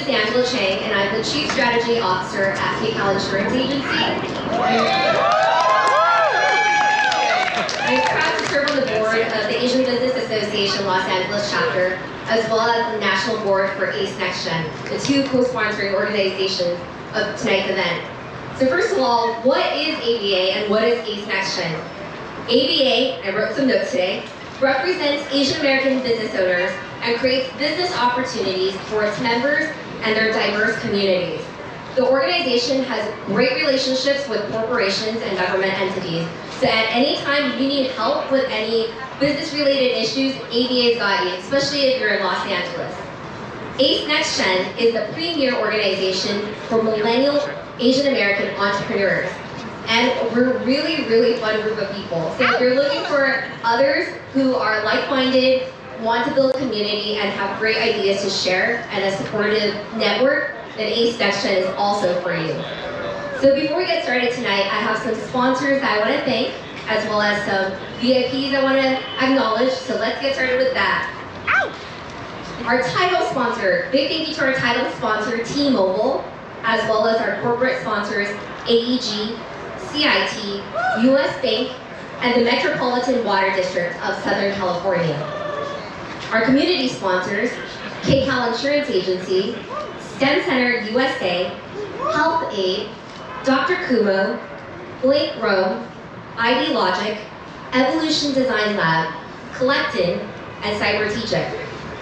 Chang, and I'm the Chief Strategy Officer at KCAL Insurance Agency. I'm proud to serve on the board of the Asian Business Association Los Angeles chapter, as well as the National Board for ACE NextGen, the two co-sponsoring organizations of tonight's event. So first of all, what is ABA and what is ACE NextGen? ABA, I wrote some notes today, represents Asian American business owners and creates business opportunities for its members and their diverse communities. The organization has great relationships with corporations and government entities. So at any time you need help with any business-related issues, ABA's got you, especially if you're in Los Angeles. ACE NextGen is the premier organization for millennial Asian American entrepreneurs. And we're a really fun group of people. So if you're looking for others who are like-minded, want to build community, and have great ideas to share, and a supportive network, then ACE NextGen is also for you. So before we get started tonight, I have some sponsors that I want to thank, as well as some VIPs I want to acknowledge. So let's get started with that. Our title sponsor, big thank you to our title sponsor, T-Mobile, as well as our corporate sponsors, AEG, CIT, US Bank, and the Metropolitan Water District of Southern California. Our community sponsors, KCAL Insurance Agency, STEM Center USA, Health Aid, Dr. Kumo, Blake Rome, ID Logic, Evolution Design Lab, Collectin, and Cybertegic.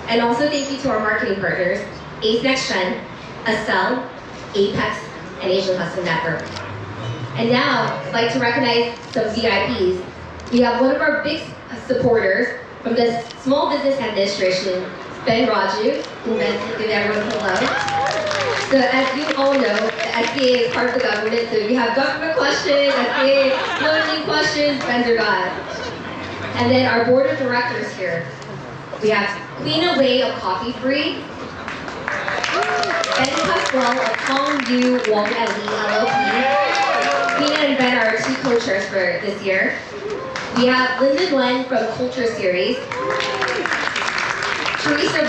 And also thank you to our marketing partners, ACE NextGen, Acel, Apex, and Asian Custom Network. And now, I'd like to recognize some VIPs. We have one of our big supporters from the Small Business Administration, Ben Raju, who give everyone a hello. So as you all know, the SBA is part of the government, so if you have government questions, SBA loaning questions, Ben's your guy. And then our board of directors here. We have Queen Away of Coffee Free, Ben Pasquale of Hong Yu Wong Ali LLP. Queen and Ben are our two co-chairs for this year. We have Linda Gwen from Culture Series, Teresa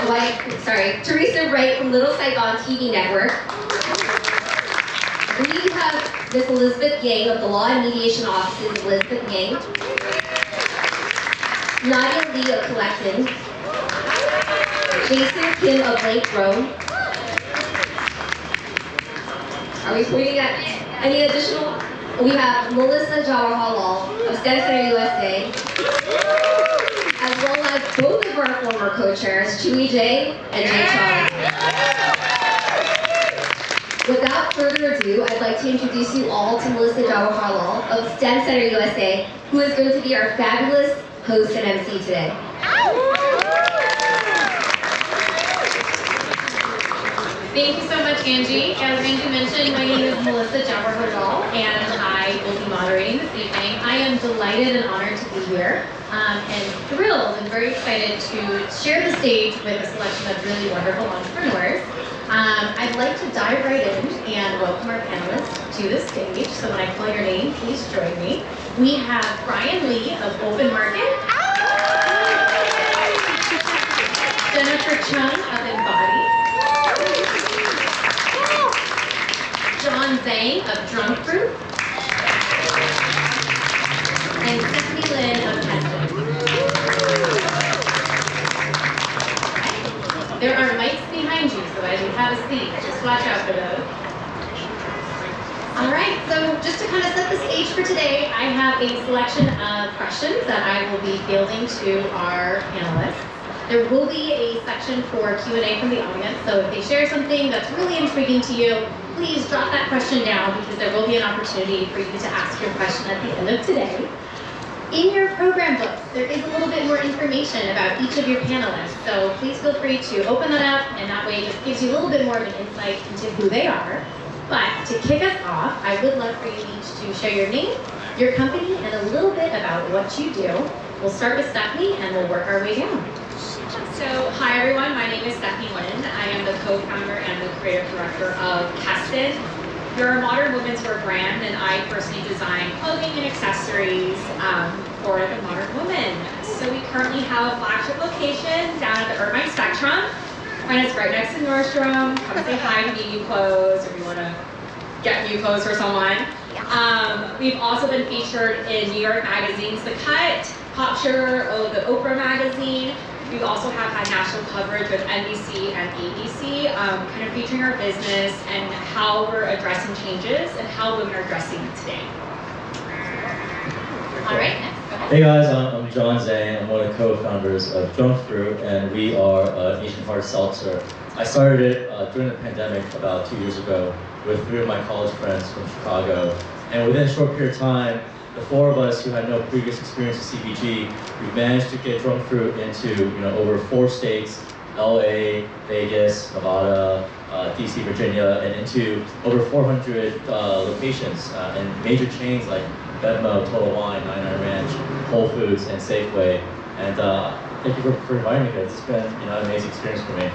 Wright from Little Saigon TV Network. We have Miss Elizabeth Yang of the Law and Mediation Offices, Elizabeth Yang. Nadia Lee of Collectin. Jason Kim of Blake Rome. Are we pointing at any additional? We have Melissa Jawaharlal of STEM Center USA, as well as both of our former co-chairs, Chewy J and Jay Chung. Without further ado, I'd like to introduce you all to Melissa Jawaharlal of STEM Center USA, who is going to be our fabulous host and MC today. Thank you so much, Angie. As Angie mentioned, my name is Melissa Jawaharlal, and I will be moderating this evening. I am delighted and honored to be here, and thrilled and very excited to share the stage with a selection of really wonderful entrepreneurs. I'd like to dive right in and welcome our panelists to the stage. So when I call your name, please join me. We have Brian Lee of Open Market, Jennifer Chung of Embody, Zane of Drunk Fruit, and Stephanie Lynn of Kestan. There are mics behind you, so as you have a seat, just watch out for those. All right, so just to kind of set the stage for today, I have a selection of questions that I will be fielding to our panelists. There will be a section for Q&A from the audience, so if they share something that's really intriguing to you, please drop that question down because there will be an opportunity for you to ask your question at the end of today. In your program book, there is a little bit more information about each of your panelists, so please feel free to open that up, and that way it just gives you a little bit more of an insight into who they are. But to kick us off, I would love for you each to share your name, your company, and a little bit about what you do. We'll start with Stephanie, and we'll work our way down. So, hi everyone, my name is Stephanie Lynn. I am the co-founder and the creative director of Kestan. We're a modern women's wear brand, and I personally design clothing and accessories for the modern woman. So we currently have a flagship location down at the Irvine Spectrum. And it's right next to Nordstrom. Come say hi if you need new clothes or if you want to get new clothes for someone. We've also been featured in New York magazines, The Cut, Pop Sugar, the Oprah magazine. We also have had national coverage with NBC and ABC, kind of featuring our business and how we're addressing changes and how women are dressing today. All right, next, go ahead. Hey guys, I'm Zane. I'm one of the co-founders of Drunk Fruit, and we are an Asian hard seltzer. I started it during the pandemic about 2 years ago with 3 of my college friends from Chicago. And within a short period of time, the 4 of us who had no previous experience with CPG, we managed to get Drunk Fruit into over 4 states, LA, Vegas, Nevada, DC, Virginia, and into over 400 locations and major chains like Bevmo, Total Wine, 99 Ranch, Whole Foods, and Safeway. And thank you for inviting me guys. It's been an amazing experience for me.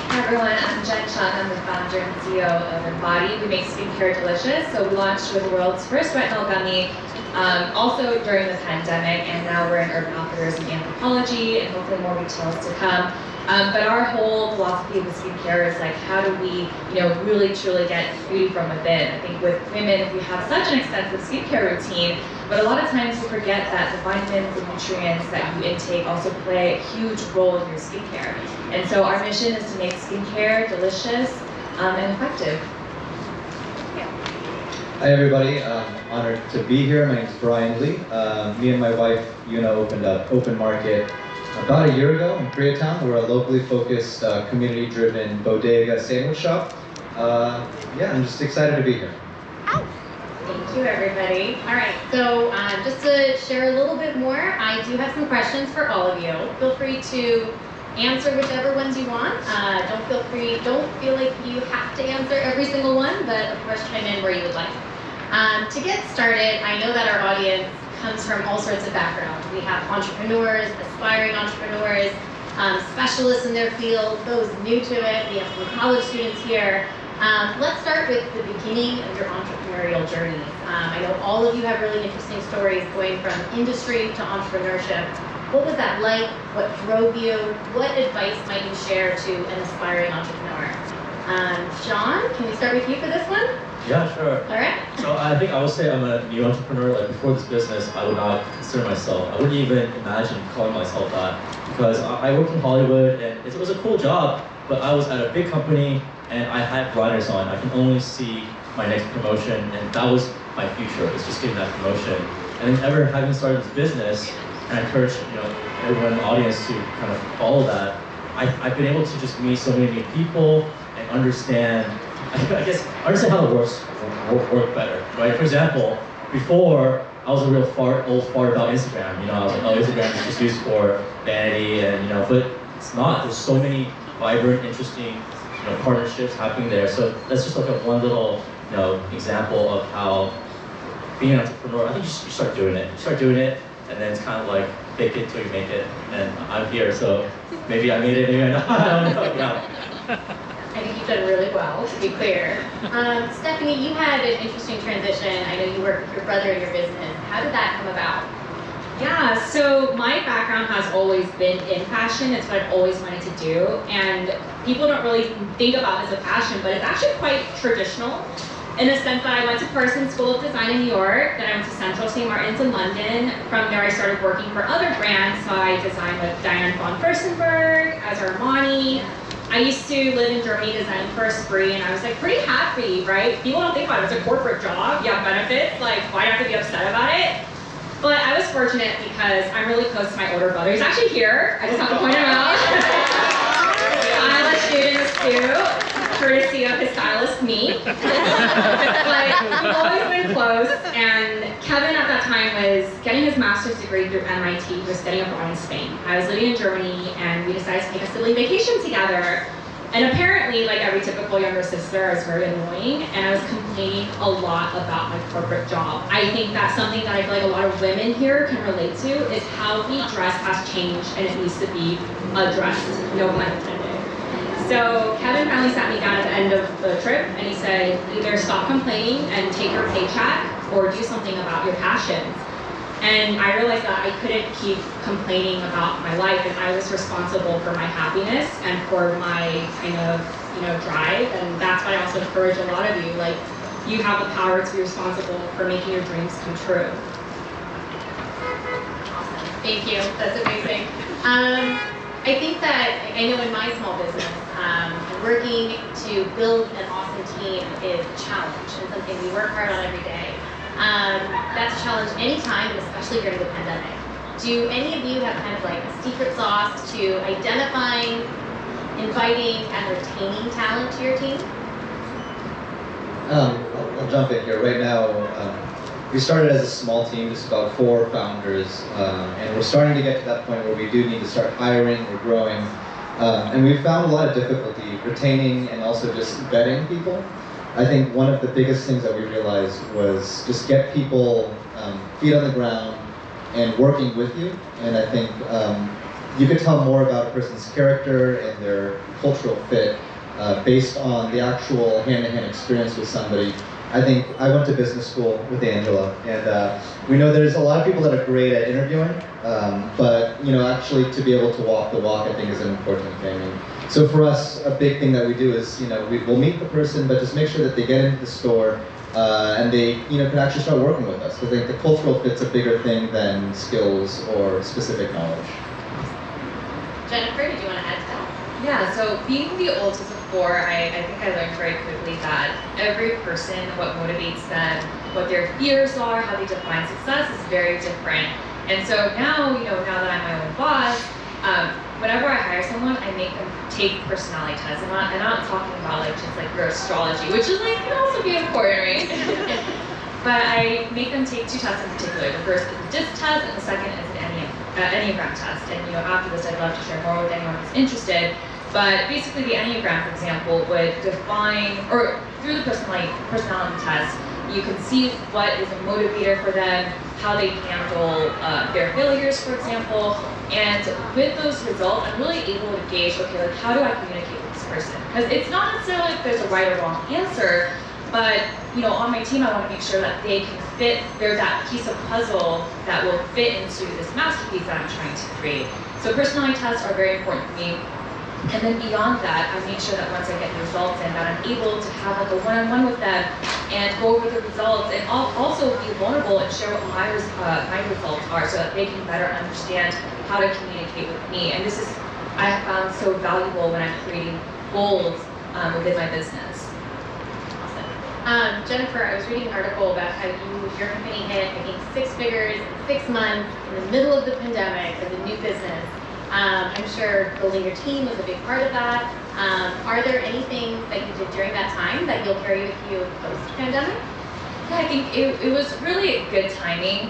Hi everyone, I'm Chung. I'm the founder and CEO of Embody. We make skincare delicious. So we launched with the world's first retinol gummy, also during the pandemic, and now we're in urban outfitters and anthropology, and hopefully more retails to come. But our whole philosophy with skincare is like, how do we, really truly get beauty from within? I think with women, we have such an extensive skincare routine, but a lot of times we forget that the vitamins and nutrients that you intake also play a huge role in your skincare. And so our mission is to make skincare delicious and effective. Hi everybody, honored to be here. My name is Brian Lee. Me and my wife, opened up Open Market about a year ago in Koreatown. We're a locally focused, community-driven bodega sandwich shop. I'm just excited to be here. Thank you, everybody. All right, so just to share a little bit more, I do have some questions for all of you. Feel free to answer whichever ones you want. Don't feel like you have to answer every single one, but of course chime in where you would like. To get started, I know that our audience comes from all sorts of backgrounds. We have entrepreneurs, aspiring entrepreneurs, specialists in their field, those new to it. We have some college students here. Let's start with the beginning of your entrepreneurial journeys. I know all of you have really interesting stories going from industry to entrepreneurship. What was that like? What drove you? What advice might you share to an aspiring entrepreneur? John, can we start with you for this one? Yeah, sure. All right. So I think I would say I'm a new entrepreneur. Like before this business, I would not consider myself. I wouldn't even imagine calling myself that because I worked in Hollywood and it was a cool job, but I was at a big company and I had blinders on. I can only see my next promotion, and that was my future. It's just getting that promotion. And then ever having started this business, and I encourage everyone in the audience to kind of follow that. I've been able to just meet so many new people and understand. I guess understand how the work better, right? For example, before I was a real old fart about Instagram. I was like, oh, Instagram is just used for vanity, and but it's not. There's so many vibrant, interesting, partnerships happening there. So let's just look at one little, example of how being an entrepreneur. I think you start doing it. You start doing it, and then it's kind of like fake it till you make it. And I'm here, so maybe I made it, maybe I don't know. Yeah. I think you've done really well, to be clear. Stephanie, you had an interesting transition. I know you work with your brother in your business. How did that come about? Yeah, so my background has always been in fashion. It's what I've always wanted to do. And people don't really think about it as a passion, but it's actually quite traditional in the sense that I went to Parsons School of Design in New York, then I went to Central St. Martin's in London. From there I started working for other brands. So I designed with Diane von Furstenberg, as Armani. I used to live in Germany designing for Esprit, and I was like pretty happy, right? People don't think about it. It's a corporate job, you have benefits, like why do I have to be upset about it? But I was fortunate because I'm really close to my older brother. He's actually here. I just have to point him out. Stylish dude in a suit, courtesy of his stylist, me. But we've always been close, and Kevin at that time was getting his master's degree through MIT. He was studying abroad in Spain. I was living in Germany, and we decided to take a sibling vacation together. And apparently, like every typical younger sister, I was very annoying, and I was complaining a lot about my corporate job. I think that's something that I feel like a lot of women here can relate to, is how we dress has changed, and it needs to be addressed, no pun intended. So Kevin finally sat me down at the end of the trip, and he said, either stop complaining and take your paycheck, or do something about your passions. And I realized that I couldn't keep complaining about my life, and I was responsible for my happiness and for my kind of, drive. And that's why I also encourage a lot of you, like, you have the power to be responsible for making your dreams come true. Thank you. That's amazing. I think that, I know in my small business, working to build an awesome team is a challenge and something we work hard on every day. That's a challenge anytime, and especially during the pandemic. Do any of you have kind of like a secret sauce to identifying, inviting, and retaining talent to your team? I'll jump in here. Right now, we started as a small team, just about 4 founders, and we're starting to get to that point where we do need to start hiring, we're growing, and we've found a lot of difficulty retaining and also just vetting people. I think one of the biggest things that we realized was just get people feet on the ground and working with you, and I think you could tell more about a person's character and their cultural fit based on the actual hand-to-hand experience with somebody. I think I went to business school with Angela, and we know there's a lot of people that are great at interviewing, but actually to be able to walk the walk, I think, is an important thing. And so for us, a big thing that we do is, we'll meet the person, but just make sure that they get into the store and they, can actually start working with us. Because I think the cultural fit's a bigger thing than skills or specific knowledge. Jennifer, did you want to add to that? Yeah, so being the oldest of 4, I think I learned very quickly that every person, what motivates them, what their fears are, how they define success is very different. And so now, now that I'm my own boss, whenever I hire someone, I make them take personality tests. I'm not talking about just your astrology, which is can also be important, right? But I make them take 2 tests in particular. The first is a DISC test, and the second is an Enneagram test. And after this, I'd love to share more with anyone who's interested. But basically, the Enneagram, for example, would define, or through the personality test, you can see what is a motivator for them, how they handle their failures, for example. And with those results, I'm really able to gauge, okay, how do I communicate with this person? Because it's not necessarily if there's a right or wrong answer, but on my team, I want to make sure that they can fit. There's that piece of puzzle that will fit into this masterpiece that I'm trying to create. So personality tests are very important to me. And then beyond that, I make sure that once I get the results in, that I'm able to have a one-on-one with them and go over the results, and I'll also be vulnerable and share what my results are, so that they can better understand how to communicate with me. And this is, I have found so valuable when I'm creating goals within my business. Awesome. Jennifer, I was reading an article about how your company hit, I think, 6 figures in 6 months in the middle of the pandemic as a new business. I'm sure building your team was a big part of that. Are there anything that you did during that time that you'll carry with you post-pandemic? Yeah, I think it was really good timing.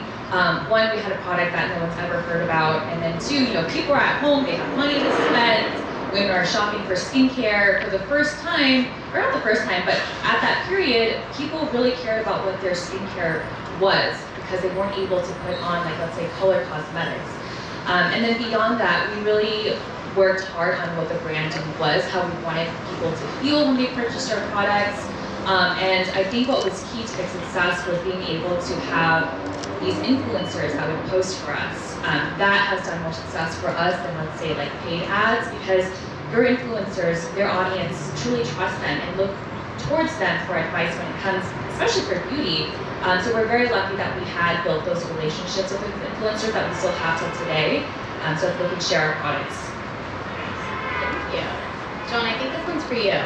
One, we had a product that no one's ever heard about, and then 2, people are at home, they have money to spend. Women are shopping for skincare for the first time, or not the first time, but at that period, people really cared about what their skincare was, because they weren't able to put on, let's say, color cosmetics. And then beyond that, we really worked hard on what the branding was, how we wanted people to feel when they purchased our products. And I think what was key to the success was being able to have these influencers that would post for us. That has done more success for us than, let's say, paid ads, because your influencers, their audience, truly trust them and look towards them for advice when it comes, especially for beauty. So we're very lucky that we had built those relationships with influencers that we still have till today, so that we can share our products. Thank you. John, I think this one's for you.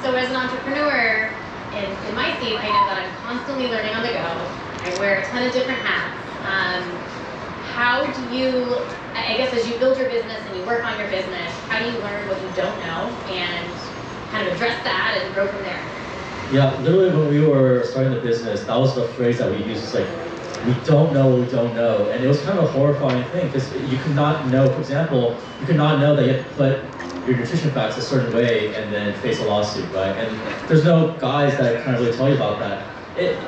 So as an entrepreneur, in my seat, I know that I'm constantly learning on the go. I wear a ton of different hats. How do you, I guess as you build your business and you work on your business, how do you learn what you don't know and kind of address that and grow from there? Yeah, literally when we were starting the business, that was the phrase that we used. It's we don't know what we don't know. And it was kind of a horrifying thing, because you could not know, for example, you could not know that you have to put your nutrition facts a certain way and then face a lawsuit, right? And there's no guides that kind of really tell you about that.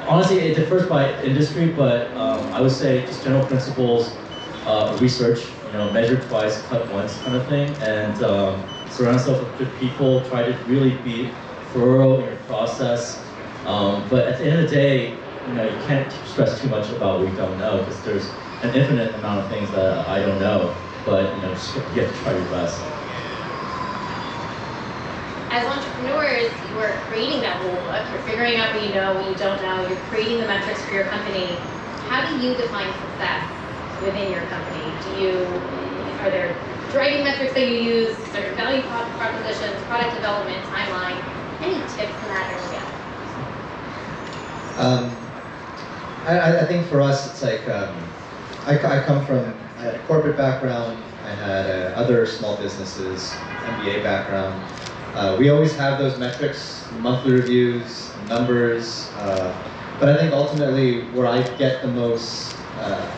Honestly, it differs by industry, but I would say just general principles, research, measure twice, cut once kind of thing, and surround yourself with good people, try to really be thorough in your process. But at the end of the day, you can't stress too much about what you don't know, because there's an infinite amount of things that I don't know, but just, you have to try your best. As entrepreneurs, you are creating that rule book. You're figuring out what you know, what you don't know. You're creating the metrics for your company. How do you define success within your company? Are there driving metrics that you use, certain value propositions, product development, timeline? Any tips in that area? I think for us, it's like, I come from, I had a corporate background, I had other small businesses, MBA background. We always have those metrics, monthly reviews, numbers, but I think ultimately where I get the most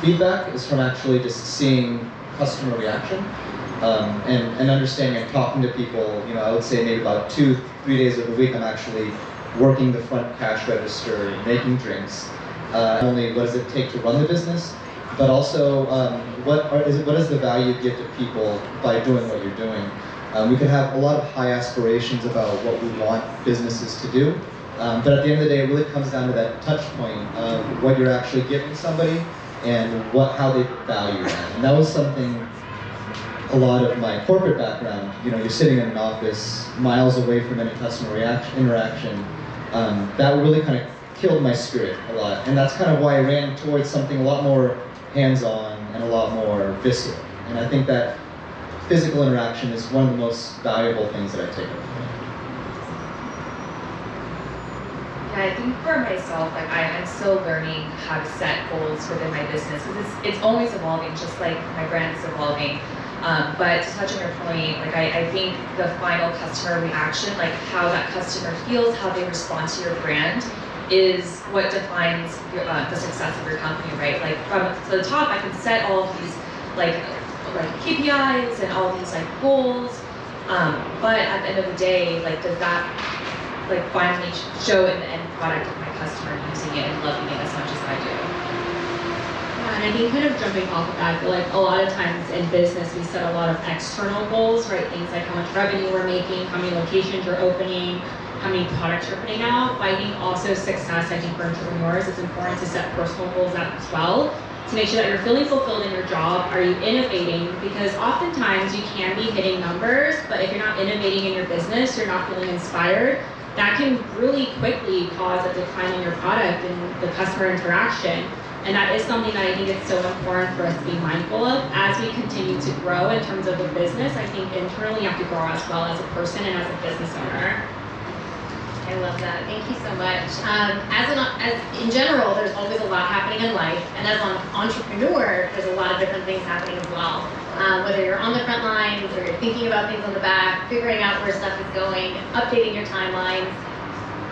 feedback is from actually just seeing customer reaction and understanding and talking to people. I would say maybe about 2-3 days of the week I'm actually working the front cash register, making drinks. Not only what does it take to run the business, but also what is the value you give to people by doing what you're doing. We can have a lot of high aspirations about what we want businesses to do, but at the end of the day, it really comes down to that touch point of what you're actually giving somebody and how they value that. And that was something, a lot of my corporate background, you're sitting in an office miles away from any customer interaction, that really kind of killed my spirit a lot. And that's kind of why I ran towards something a lot more hands-on and a lot more visceral. And I think that physical interaction is one of the most valuable things that I take away. Yeah, I think for myself, I'm still learning how to set goals within my business, because it's always evolving, just like my brand is evolving. But to touch on your point, I think the final customer reaction, how that customer feels, how they respond to your brand, is what defines the success of your company, right? From the top, I can set all of these KPIs and all these goals, but at the end of the day, does that finally show in the end product of my customer using it and loving it as much as I do? Yeah, and I think kind of jumping off of that, I feel like a lot of times in business we set a lot of external goals, right? Things like how much revenue we're making, how many locations you're opening, how many products you're putting out. But I think also success, I think for entrepreneurs, it's important to set personal goals out as well, to make sure that you're feeling fulfilled in your job. Are you innovating? Because oftentimes you can be hitting numbers, but if you're not innovating in your business, you're not feeling inspired, that can really quickly cause a decline in your product and the customer interaction. And that is something that I think it's so important for us to be mindful of as we continue to grow in terms of the business. I think internally you have to grow as well as a person and as a business owner. I love that. Thank you so much. As in general, there's always a lot happening in life, and as an entrepreneur, there's a lot of different things happening as well. Whether you're on the front lines or you're thinking about things on the back, figuring out where stuff is going, updating your timelines.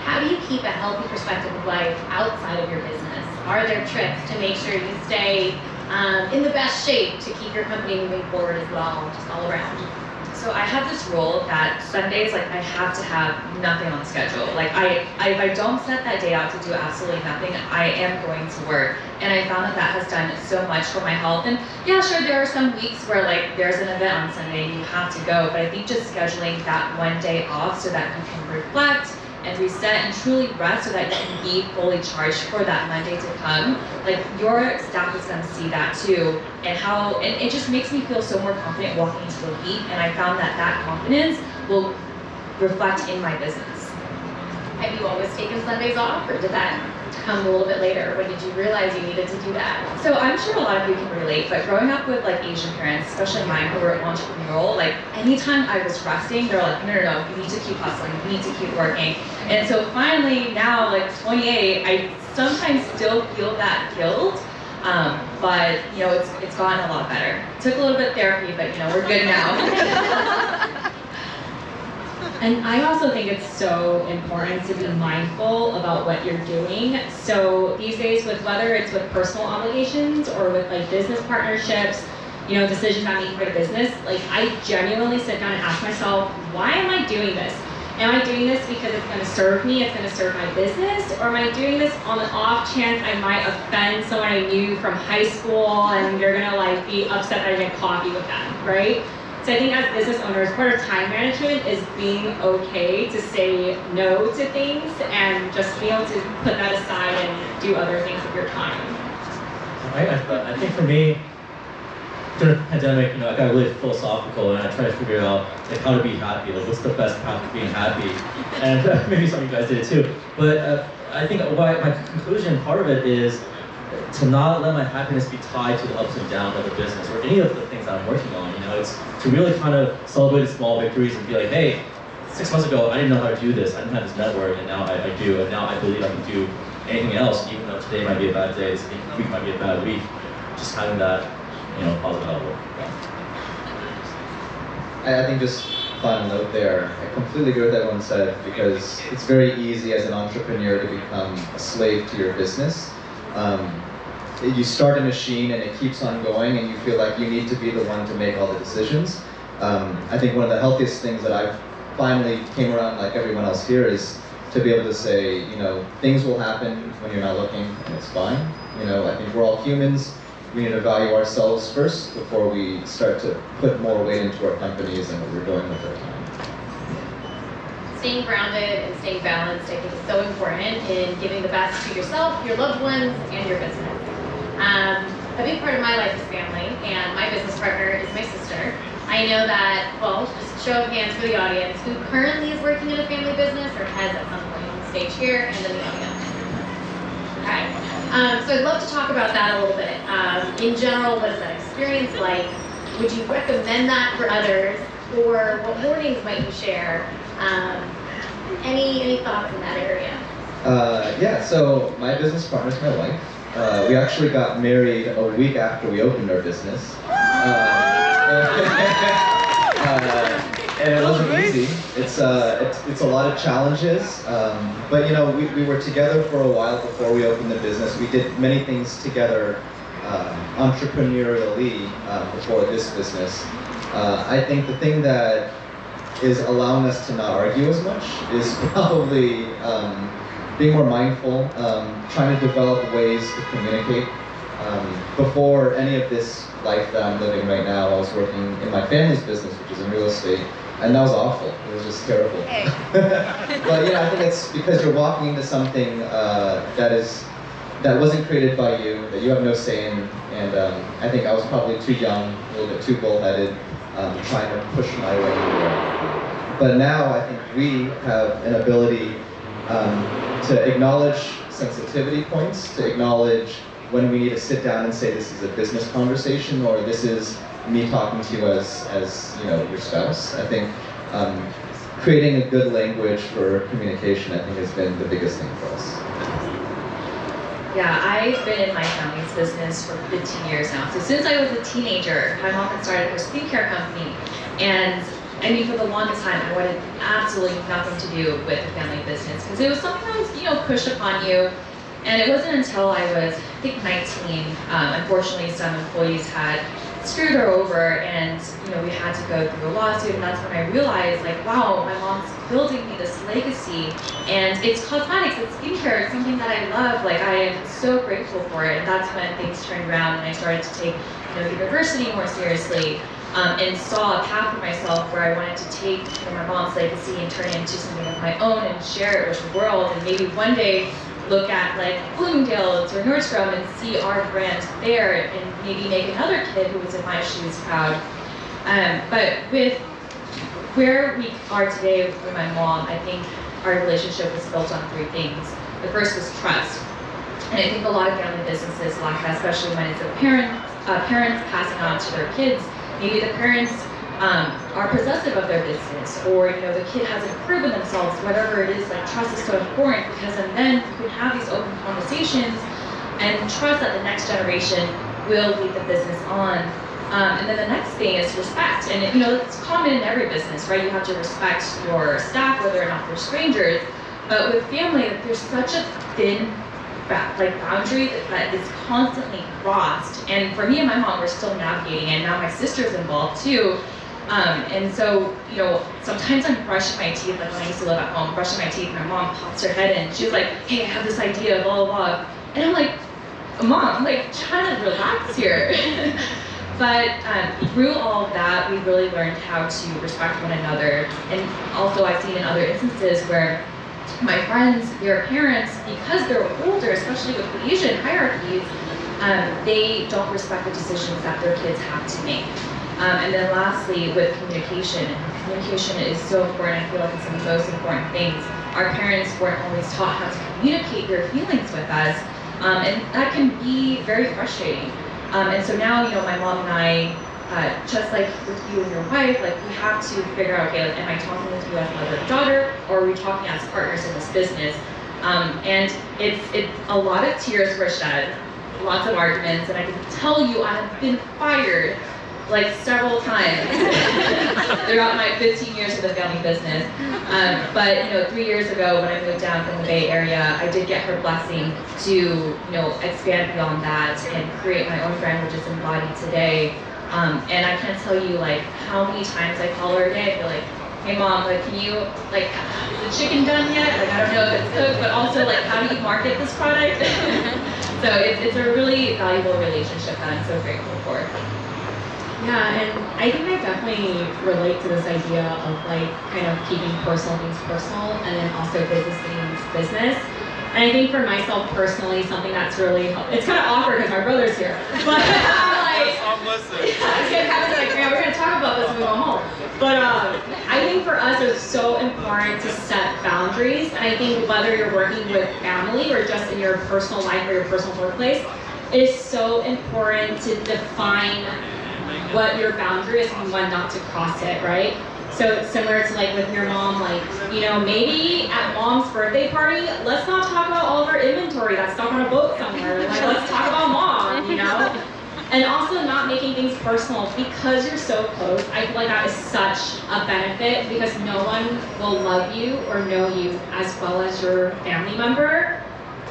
How do you keep a healthy perspective of life outside of your business? Are there tricks to make sure you stay in the best shape to keep your company moving forward as well, just all around? So I have this rule that Sundays, I have to have nothing on schedule. If I don't set that day out to do absolutely nothing, I am going to work. And I found that has done so much for my health. And yeah, sure, there are some weeks where there's an event on Sunday and you have to go, but I think just scheduling that one day off so that you can reflect and reset and truly rest so that you can be fully charged for that Monday to come. Your staff is gonna see that too, and it just makes me feel so more confident walking into the week, and I found that confidence will reflect in my business. Have you always taken Sundays off, or did that come a little bit later? When did you realize you needed to do that? So I'm sure a lot of you can relate, but growing up with Asian parents, especially mine who were entrepreneurial, anytime I was resting, they're like, no, you need to keep hustling, you need to keep working. And so finally now, 28, I sometimes still feel that guilt, but it's gotten a lot better. It took a little bit of therapy, but we're good now. And I also think it's so important to be mindful about what you're doing. So these days, whether it's with personal obligations or with business partnerships, decisions I'm making for the business, I genuinely sit down and ask myself, why am I doing this? Am I doing this because it's going to serve me, it's going to serve my business, or am I doing this on the off chance I might offend someone I knew from high school and they're going to be upset that I didn't coffee with them, right? So I think as business owners, part of time management is being okay to say no to things and just be able to put that aside and do other things with your time. I think for me, during the pandemic, I got really philosophical and I tried to figure out like how to be happy, like what's the best path to being happy, and maybe some of you guys did it too. But I think my conclusion, part of it is to not let my happiness be tied to the ups and downs of the business or any of the things that I'm working on. It's to really kind of celebrate the small victories and be like, hey, 6 months ago I didn't know how to do this, I didn't have this network, and now I do, and now I believe I can do anything else, even though today might be a bad day, this week might be a bad week. Just having that, positive outlook. I think just final note there, I completely agree with what everyone said, because it's very easy as an entrepreneur to become a slave to your business. You start a machine and it keeps on going and you feel like you need to be the one to make all the decisions. I think one of the healthiest things that I've finally came around, like everyone else here, is to be able to say, things will happen when you're not looking and it's fine. I think we're all humans. We need to value ourselves first before we start to put more weight into our companies and what we're doing with our time. Staying grounded and staying balanced, I think, is so important in giving the best to yourself, your loved ones, and your business. A big part of my life is family, and my business partner is my sister. I know that, just show of hands for the audience, who currently is working in a family business or has at some point on the stage here and in the audience. Okay. So I'd love to talk about that a little bit. In general, what is that experience like? Would you recommend that for others? Or what warnings might you share? Any thoughts in that area? Yeah, so my business partner is my wife. We actually got married a week after we opened our business. And it wasn't easy. It's a lot of challenges. But we were together for a while before we opened the business. We did many things together entrepreneurially before this business. I think the thing that is allowing us to not argue as much is probably being more mindful, trying to develop ways to communicate. Before any of this life that I'm living right now, I was working in my family's business, which is in real estate, and that was awful. It was just terrible. But I think it's because you're walking into something that wasn't created by you, that you have no say in, and I think I was probably too young, a little bit too bullheaded, trying to push my way into it. But now I think we have an ability to acknowledge sensitivity points, to acknowledge when we need to sit down and say this is a business conversation or this is me talking to you as your spouse. I think creating a good language for communication, I think, has been the biggest thing for us. Yeah, I've been in my family's business for 15 years now. So since I was a teenager, my mom had started her skincare company, and for the longest time, I wanted absolutely nothing to do with the family business because it was sometimes, pushed upon you. And it wasn't until I was, I think, 19, unfortunately, some employees had screwed her over, and we had to go through a lawsuit. And that's when I realized, wow, my mom's building me this legacy, and it's cosmetics, it's skincare, it's something that I love. I am so grateful for it. And that's when things turned around, and I started to take university more seriously. And saw a path for myself where I wanted to take my mom's legacy and turn it into something of my own and share it with the world, and maybe one day look at Bloomingdale's or Nordstrom and see our brand there and maybe make another kid who was in my shoes proud. But with where we are today with my mom, I think our relationship was built on 3 things. The first was trust. And I think a lot of family businesses lack that, especially when it's parents passing on to their kids. Maybe the parents are possessive of their business, or the kid hasn't proven themselves, whatever it is. Trust is so important, because then you can have these open conversations and trust that the next generation will lead the business on. And then the next thing is respect, and it's common in every business, right? You have to respect your staff, whether or not they're strangers. But with family, there's such a thin boundary that is constantly crossed. And for me and my mom, we're still navigating, and now my sister's involved too. And so, sometimes I'm brushing my teeth, when I used to live at home, brushing my teeth, my mom pops her head in. She's like, hey, I have this idea, blah, blah, blah. And I'm like, Mom, I'm trying to relax here. But through all of that, we really learned how to respect one another. And also I've seen in other instances where my friends, their parents, because they're older, especially with the Asian hierarchies, they don't respect the decisions that their kids have to make. And then lastly, with communication. Communication is so important. I feel like it's one of the most important things. Our parents weren't always taught how to communicate their feelings with us, and that can be very frustrating. And so now, my mom and I, just like with you and your wife, like we have to figure out, okay, like, am I talking with you as mother and daughter, or are we talking as partners in this business? And it's a lot of tears were shed, lots of arguments, and I can tell you I have been fired like several times throughout my 15 years of the family business. But 3 years ago when I moved down from the Bay Area, I did get her blessing to expand beyond that and create my own brand, which is Embody today. And I can't tell you like how many times I call her a day. I feel like, hey mom, like can you like is the chicken done yet? Like I don't know if it's cooked, but also like how do you market this product? So it's a really valuable relationship that I'm so grateful for. Yeah, and I think I definitely relate to this idea of like kind of keeping personal things personal and then also business things business. And I think for myself personally, something that's really helped, it's kind of awkward because my brother's here. But I'm listening. Yeah, Kevin's like, man, we're gonna talk about this when we go home. But I think for us it's so important to set boundaries. And I think whether you're working with family or just in your personal life or your personal workplace, it is so important to define what your boundary is and when not to cross it, right? So similar to like with your mom, like, maybe at mom's birthday party, let's not talk about all of our inventory that's stuck on a boat somewhere. Like, let's talk about mom, And also not making things personal because you're so close. I feel like that is such a benefit because no one will love you or know you as well as your family member,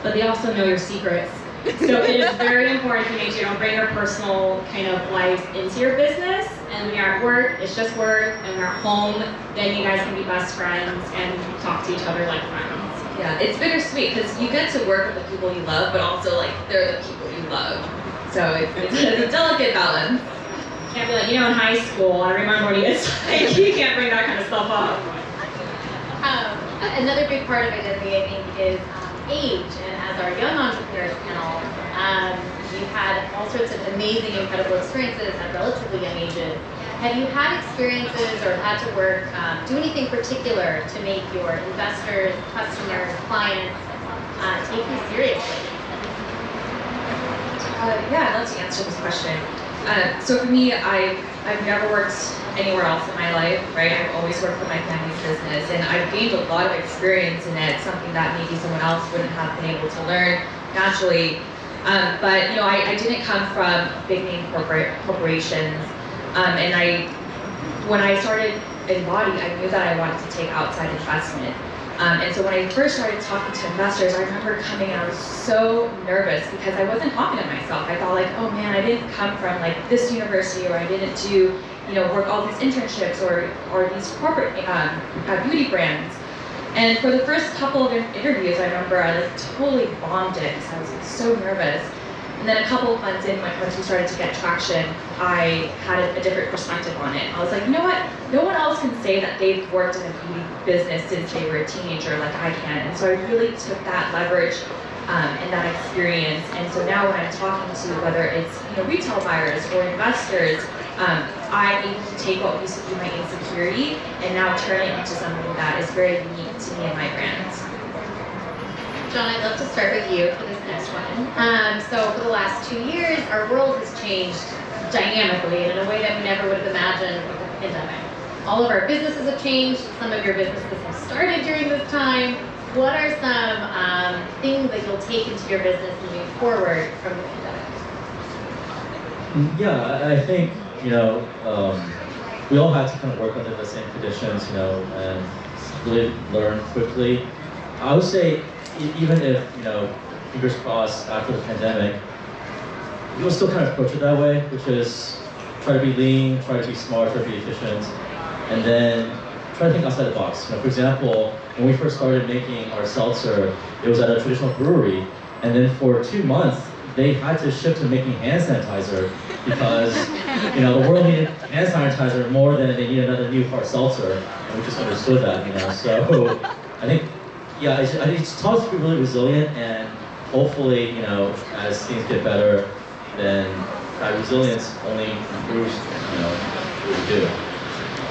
but they also know your secrets. So it is very important to make sure you don't bring your personal kind of life into your business. And when you're at work, it's just work. And when you're at home, then you guys can be best friends and talk to each other like friends. Yeah, it's bittersweet because you get to work with the people you love, but also like they're the people you love. So it's a delicate balance. Can't be like, in high school, I remember when it's like, you can't bring that kind of stuff up. Another big part of identity, I think, is age. And as our young entrepreneurs panel, we've had all sorts of amazing, incredible experiences at relatively young ages. Have you had experiences or had to work, do anything particular to make your investors, customers, clients take you seriously? Yeah, I'd love to answer this question. So for me, I've never worked anywhere else in my life, right? I've always worked for my family's business, and I've gained a lot of experience in it, something that maybe someone else wouldn't have been able to learn naturally. But I didn't come from big name corporations, and when I started Embody, I knew that I wanted to take outside investment. And so when I first started talking to investors, I remember coming and I was so nervous because I wasn't confident in myself. I thought like, oh man, I didn't come from like this university, or I didn't do, work all these internships or these corporate beauty brands. And for the first couple of interviews, I remember I like totally bombed it because I was like, so nervous. And then a couple of months in, once we started to get traction, I had a different perspective on it. I was like, you know what? No one else can say that they've worked in a beauty business since they were a teenager like I can. And so I really took that leverage and that experience. And so now when I'm talking to whether it's retail buyers or investors, I'm able to take what used to be my insecurity and now turn it into something that is very unique to me and my brands. John, I'd love to start with you for this next one. So for the last 2 years, our world has changed dynamically and in a way that we never would have imagined with the pandemic. All of our businesses have changed. Some of your businesses have started during this time. What are some things that you'll take into your business moving forward from the pandemic? Yeah, I think, we all had to kind of work under the same conditions, and really learn quickly. I would say, even if, fingers crossed after the pandemic, you'll still kind of approach it that way, which is try to be lean, try to be smart, try to be efficient, and then try to think outside the box. For example, when we first started making our seltzer, it was at a traditional brewery, and then for 2 months, they had to shift to making hand sanitizer because the world needed hand sanitizer more than they needed another new hard seltzer, and we just understood that. So I think I think it's taught us to be really resilient, and hopefully as things get better, then that resilience only improves what we do.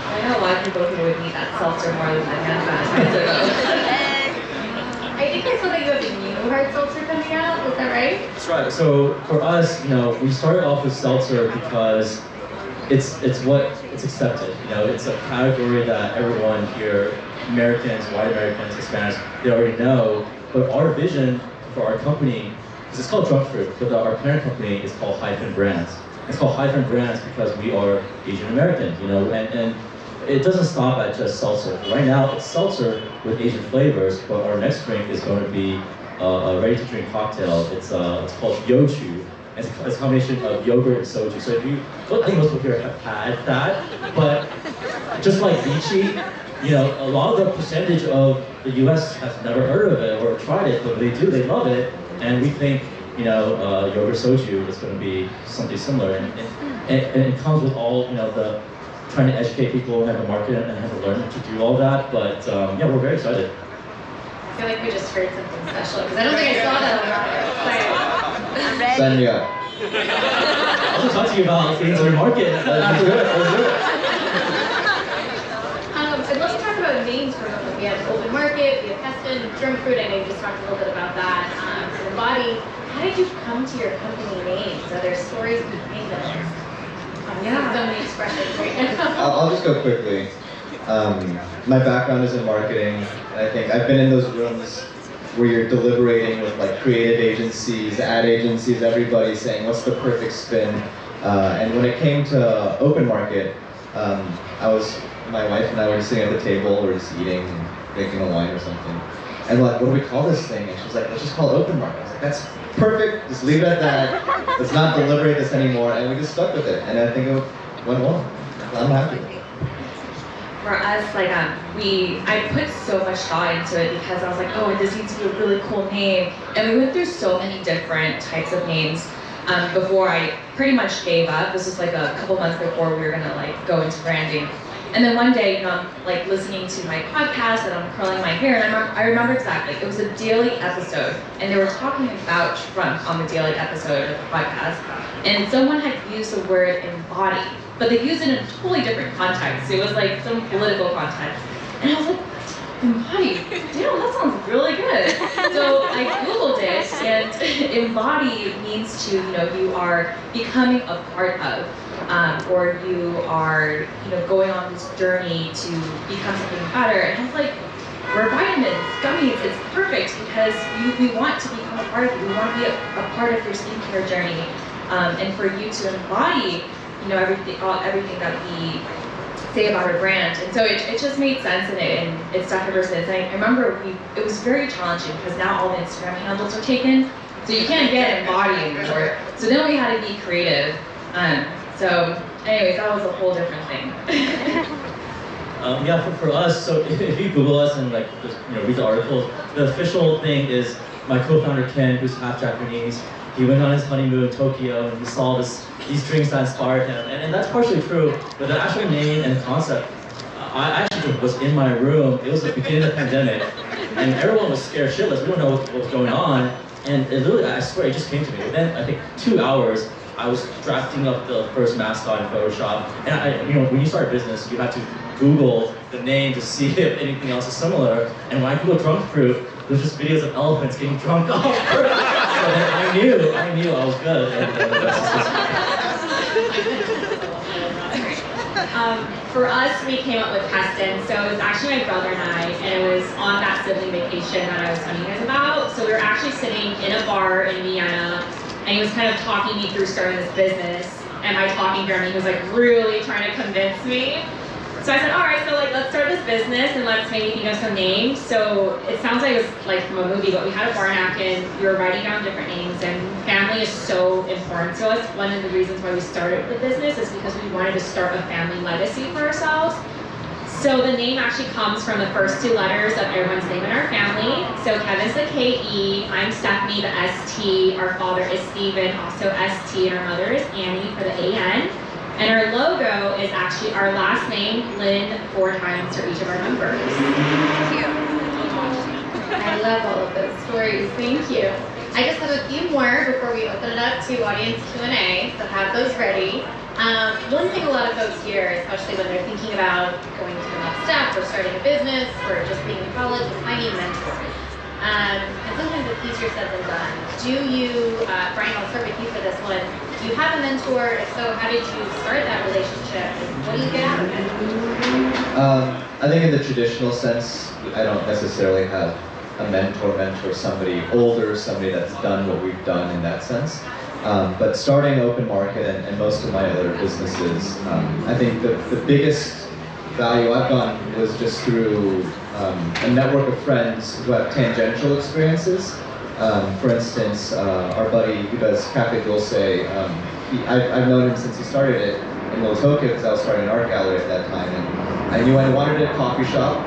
I know a lot of people who would need that seltzer more than the hand sanitizer though. I think I saw that you have a new hard seltzer coming out, is that right? That's right. So for us, we started off with seltzer because it's accepted. It's a category that everyone here, Americans, white Americans, Hispanics, they already know. But our vision for our company, because it's called Drunk Fruit, but our parent company is called Hyphen Brands. It's called Hyphen Brands because we are Asian American, and it doesn't stop at just seltzer. Right now, it's seltzer with Asian flavors, but our next drink is going to be a ready-to-drink cocktail. It's called Yochu. It's a combination of yogurt and soju. So I think most people here have had that, but just like lychee, a lot of the percentage of the U.S. has never heard of it or tried it, but they do, they love it, and we think yogurt soju is going to be something similar, and it comes with all the trying to educate people and have to market and have to learn to do all that. But yeah, we're very excited. I feel like we just heard something special because I don't think I saw that on our Sign me up. I'll just talk to you about things in the market. Let's do it. I'd love to talk about names for a moment. We have Open Market, we have Kestan, Drunk Fruit. I know you just talked a little bit about that. Embody. How did you come to your company names? Are there stories behind them? Yeah, so many expressions right now. I'll just go quickly. My background is in marketing, and I think I've been in those rooms where you're deliberating with like creative agencies, ad agencies, everybody saying what's the perfect spin. And when it came to Open Market, my wife and I were just sitting at the table, we're just eating and drinking a wine or something. And we're like, what do we call this thing? And she was like, let's just call it Open Market. I was like, that's perfect, just leave it at that. Let's not deliberate this anymore. And we just stuck with it. And I think it went well. I'm happy. For us, I put so much thought into it because I was like, oh, this needs to be a really cool name. And we went through so many different types of names before I pretty much gave up. This was like a couple months before we were gonna go into branding. And then one day, I'm listening to my podcast and I'm curling my hair, and I remember exactly, it was a daily episode, and they were talking about Trump on the daily episode of the podcast, and someone had used the word embody, but they used it in a totally different context. It was like some political context. And I was like, embody, damn, that sounds really good. So I Googled it, and embody means to, you are becoming a part of, or you are, going on this journey to become something better. And I was like, we're vitamins, gummies, it's perfect because we want to become a part of it. We want to be a part of your skincare journey. And for you to embody, everything that we say about our brand. And so it just made sense, and it stuck ever since. And I remember it was very challenging because now all the Instagram handles are taken, so you can't get embody anymore. So then we had to be creative. So anyways, that was a whole different thing. Yeah, for us, so if you Google us and just read the articles, the official thing is my co-founder Ken, who's half Japanese. He went on his honeymoon in Tokyo and he saw these drinks that inspired him, and that's partially true. But the actual name and concept, I actually was in my room. It was the beginning of the pandemic, and everyone was scared shitless. We don't know what was going on, and it literally, I swear, it just came to me. Within I think 2 hours, I was drafting up the first mascot in Photoshop, and when you start a business, you have to Google the name to see if anything else is similar. And when I Googled Drunk Fruit, there's just videos of elephants getting drunk off fruit. So I knew I was good. For us, we came up with Kestan. So it was actually my brother and I, and it was on that sibling vacation that I was telling you guys about. So we were actually sitting in a bar in Vienna, and he was kind of talking me through starting this business. And by talking to him, he was really trying to convince me. So I said, all right, so let's start this business and let's maybe think of some names. So it sounds like it was from a movie, but we had a bar napkin, we were writing down different names, and family is so important to us. One of the reasons why we started the business is because we wanted to start a family legacy for ourselves. So the name actually comes from the first two letters of everyone's name in our family. So Kevin's the K-E, I'm Stephanie, the S-T, our father is Stephen, also S-T, and our mother is Annie for the A-N. And our logo is actually our last name, Lynn, 4 times for each of our numbers. I love all of those stories. Thank you. I just have a few more before we open it up to audience Q&A, so have those ready. One thing a lot of folks hear, especially when they're thinking about going to the next step or starting a business or just being in college, is finding mentors. And sometimes it's easier said than done. Do you, Brian, I'll start with you for this one. Do you have a mentor? If so, how did you start that relationship? What do you get out of it? I think in the traditional sense, I don't necessarily have a mentor, somebody older, somebody that's done what we've done in that sense. But starting open market and most of my other businesses, I think the biggest value I've gotten was just through a network of friends who have tangential experiences. For instance, our buddy who does Cafe Dulce, I've known him since he started it in Los Hoca because I was starting an art gallery at that time. And I knew I wanted a coffee shop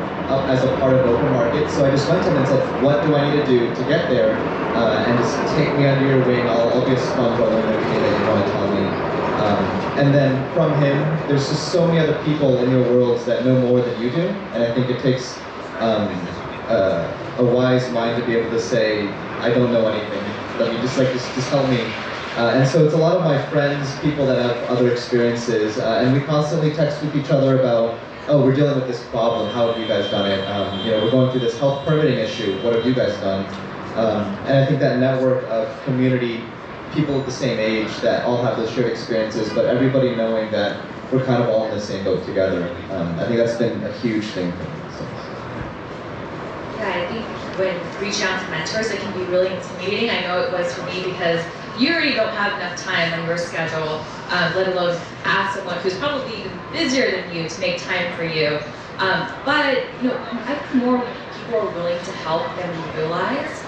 as a part of open market, so I just went to him and said, what do I need to do to get there? And just take me under your wing, I'll be a sponge, I'll learn everything that you want to tell me. And then from him, there's just so many other people in your worlds that know more than you do, and I think it takes a wise mind to be able to say, I don't know anything, let me just help me. And so it's a lot of my friends, people that have other experiences, and we constantly text with each other about, oh, we're dealing with this problem, how have you guys done it? We're going through this health permitting issue, what have you guys done? And I think that network of community, people of the same age that all have those shared experiences, but everybody knowing that we're kind of all in the same boat together. I think that's been a huge thing for me. So. Yeah, I think when reaching out to mentors, it can be really intimidating. I know it was for me because you already don't have enough time on your schedule, let alone ask someone who's probably even busier than you to make time for you. But I think more people are willing to help than we realize.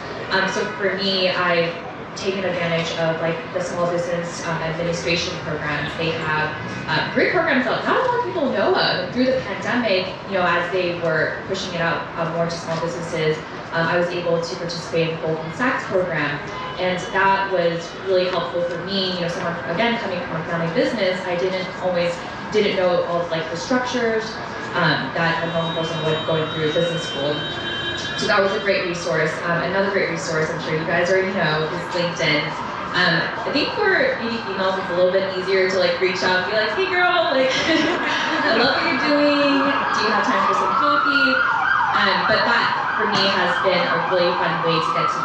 So for me, I've taken advantage of like the small business administration programs. They have great programs that not a lot of people know of. And through the pandemic, as they were pushing it out more to small businesses, I was able to participate in the Goldman Sachs program. And that was really helpful for me. Someone, again, coming from a family business, I didn't know all of like the structures that a normal person would going through business school. So that was a great resource. Another great resource, I'm sure you guys already know, is LinkedIn. I think for maybe females, it's a little bit easier to like reach out and be like, hey girl, like, I love what you're doing. Do you have time for some coffee? But that, for me, has been a really fun way to get to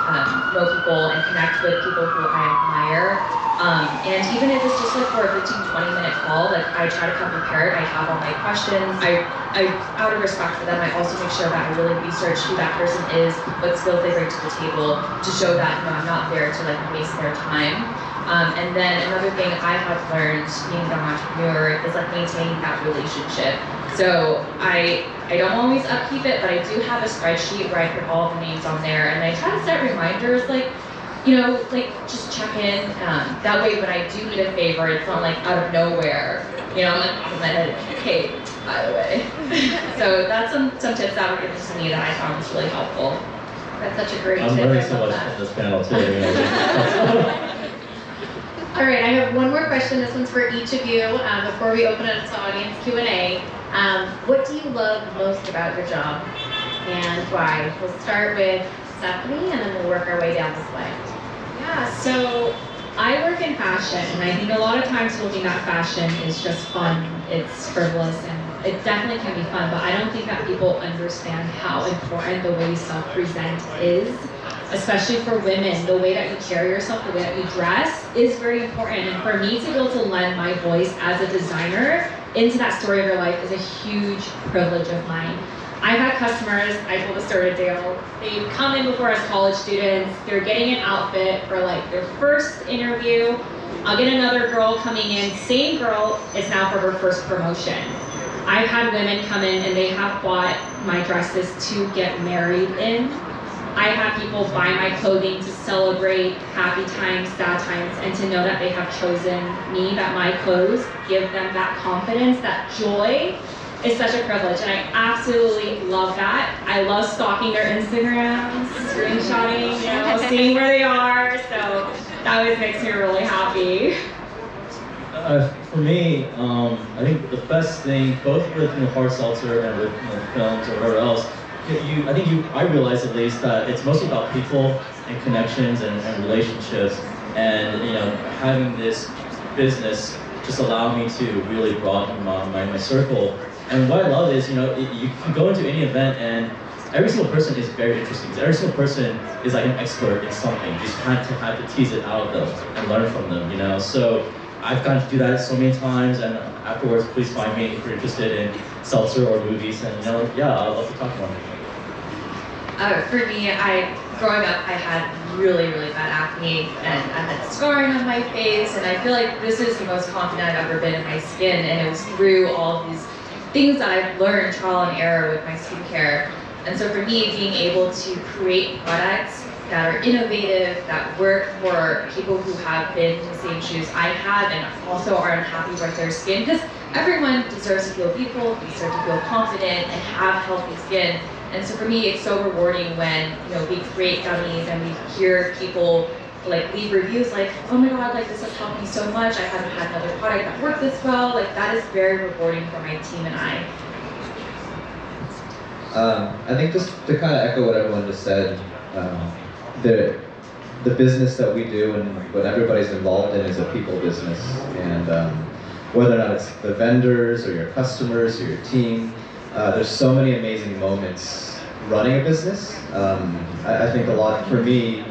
know people and connect with people who I admire. And even if it's just like for a 15-20-minute call, like I try to come prepared. I have all my questions. I out of respect for them, I also make sure that I really research who that person is, what skills they bring to the table, to show that I'm not there to like waste their time. And then another thing I have learned being an entrepreneur is like maintaining that relationship. So I don't always upkeep it, but I do have a spreadsheet where I put all the names on there, and I try to set reminders like just check in. That way when I do need a favor, it's not like out of nowhere. I'm like in my head, hey, by the way. So that's some tips that were given to me that I found was really helpful. That's such a great tip. I'm learning so much from this panel too. All right, I have one more question. This one's for each of you before we open it up to audience Q&A. What do you love most about your job and why? We'll start with Stephanie and then we'll work our way down this way. Yeah, so I work in fashion, and I think a lot of times looking at fashion is just fun. It's frivolous, and it definitely can be fun, but I don't think that people understand how important the way you self-present is, especially for women. The way that you carry yourself, the way that you dress is very important, and for me to be able to lend my voice as a designer into that story of your life is a huge privilege of mine. I've had customers, I told the story to Dale, they've come in before as college students, they're getting an outfit for like their first interview. I'll get another girl coming in, same girl is now for her first promotion. I've had women come in and they have bought my dresses to get married in. I have people buy my clothing to celebrate happy times, sad times, and to know that they have chosen me, that my clothes give them that confidence, that joy. is such a privilege, and I absolutely love that. I love stalking their Instagrams, screenshotting, seeing where they are, so that always makes me really happy. For me, I think the best thing, both with hard seltzer and with films or whatever else, I realize at least that it's mostly about people and connections and relationships, and having this business just allowed me to really broaden my circle. And what I love is, you can go into any event and every single person is very interesting. Every single person is like an expert in something. You just have to tease it out of them and learn from them, So I've gotten to do that so many times, and afterwards, please find me if you're interested in seltzer or movies, and yeah, I'd love to talk about it. For me, growing up, I had really, really bad acne, and I had scarring on my face, and I feel like this is the most confident I've ever been in my skin, and it was through all these things that I've learned, trial and error with my skincare. And so for me, being able to create products that are innovative, that work for people who have been in the same shoes I have and also are unhappy with their skin, because everyone deserves to feel beautiful, deserves to feel confident, and have healthy skin. And so for me, it's so rewarding when we create gummies and we hear people leave reviews like, oh my god, this has helped me so much. I haven't had another product that worked this well. That is very rewarding for my team and I. I think just to kind of echo what everyone just said, the business that we do and what everybody's involved in is a people business, and whether or not it's the vendors or your customers or your team, there's so many amazing moments running a business. I think a lot, for me,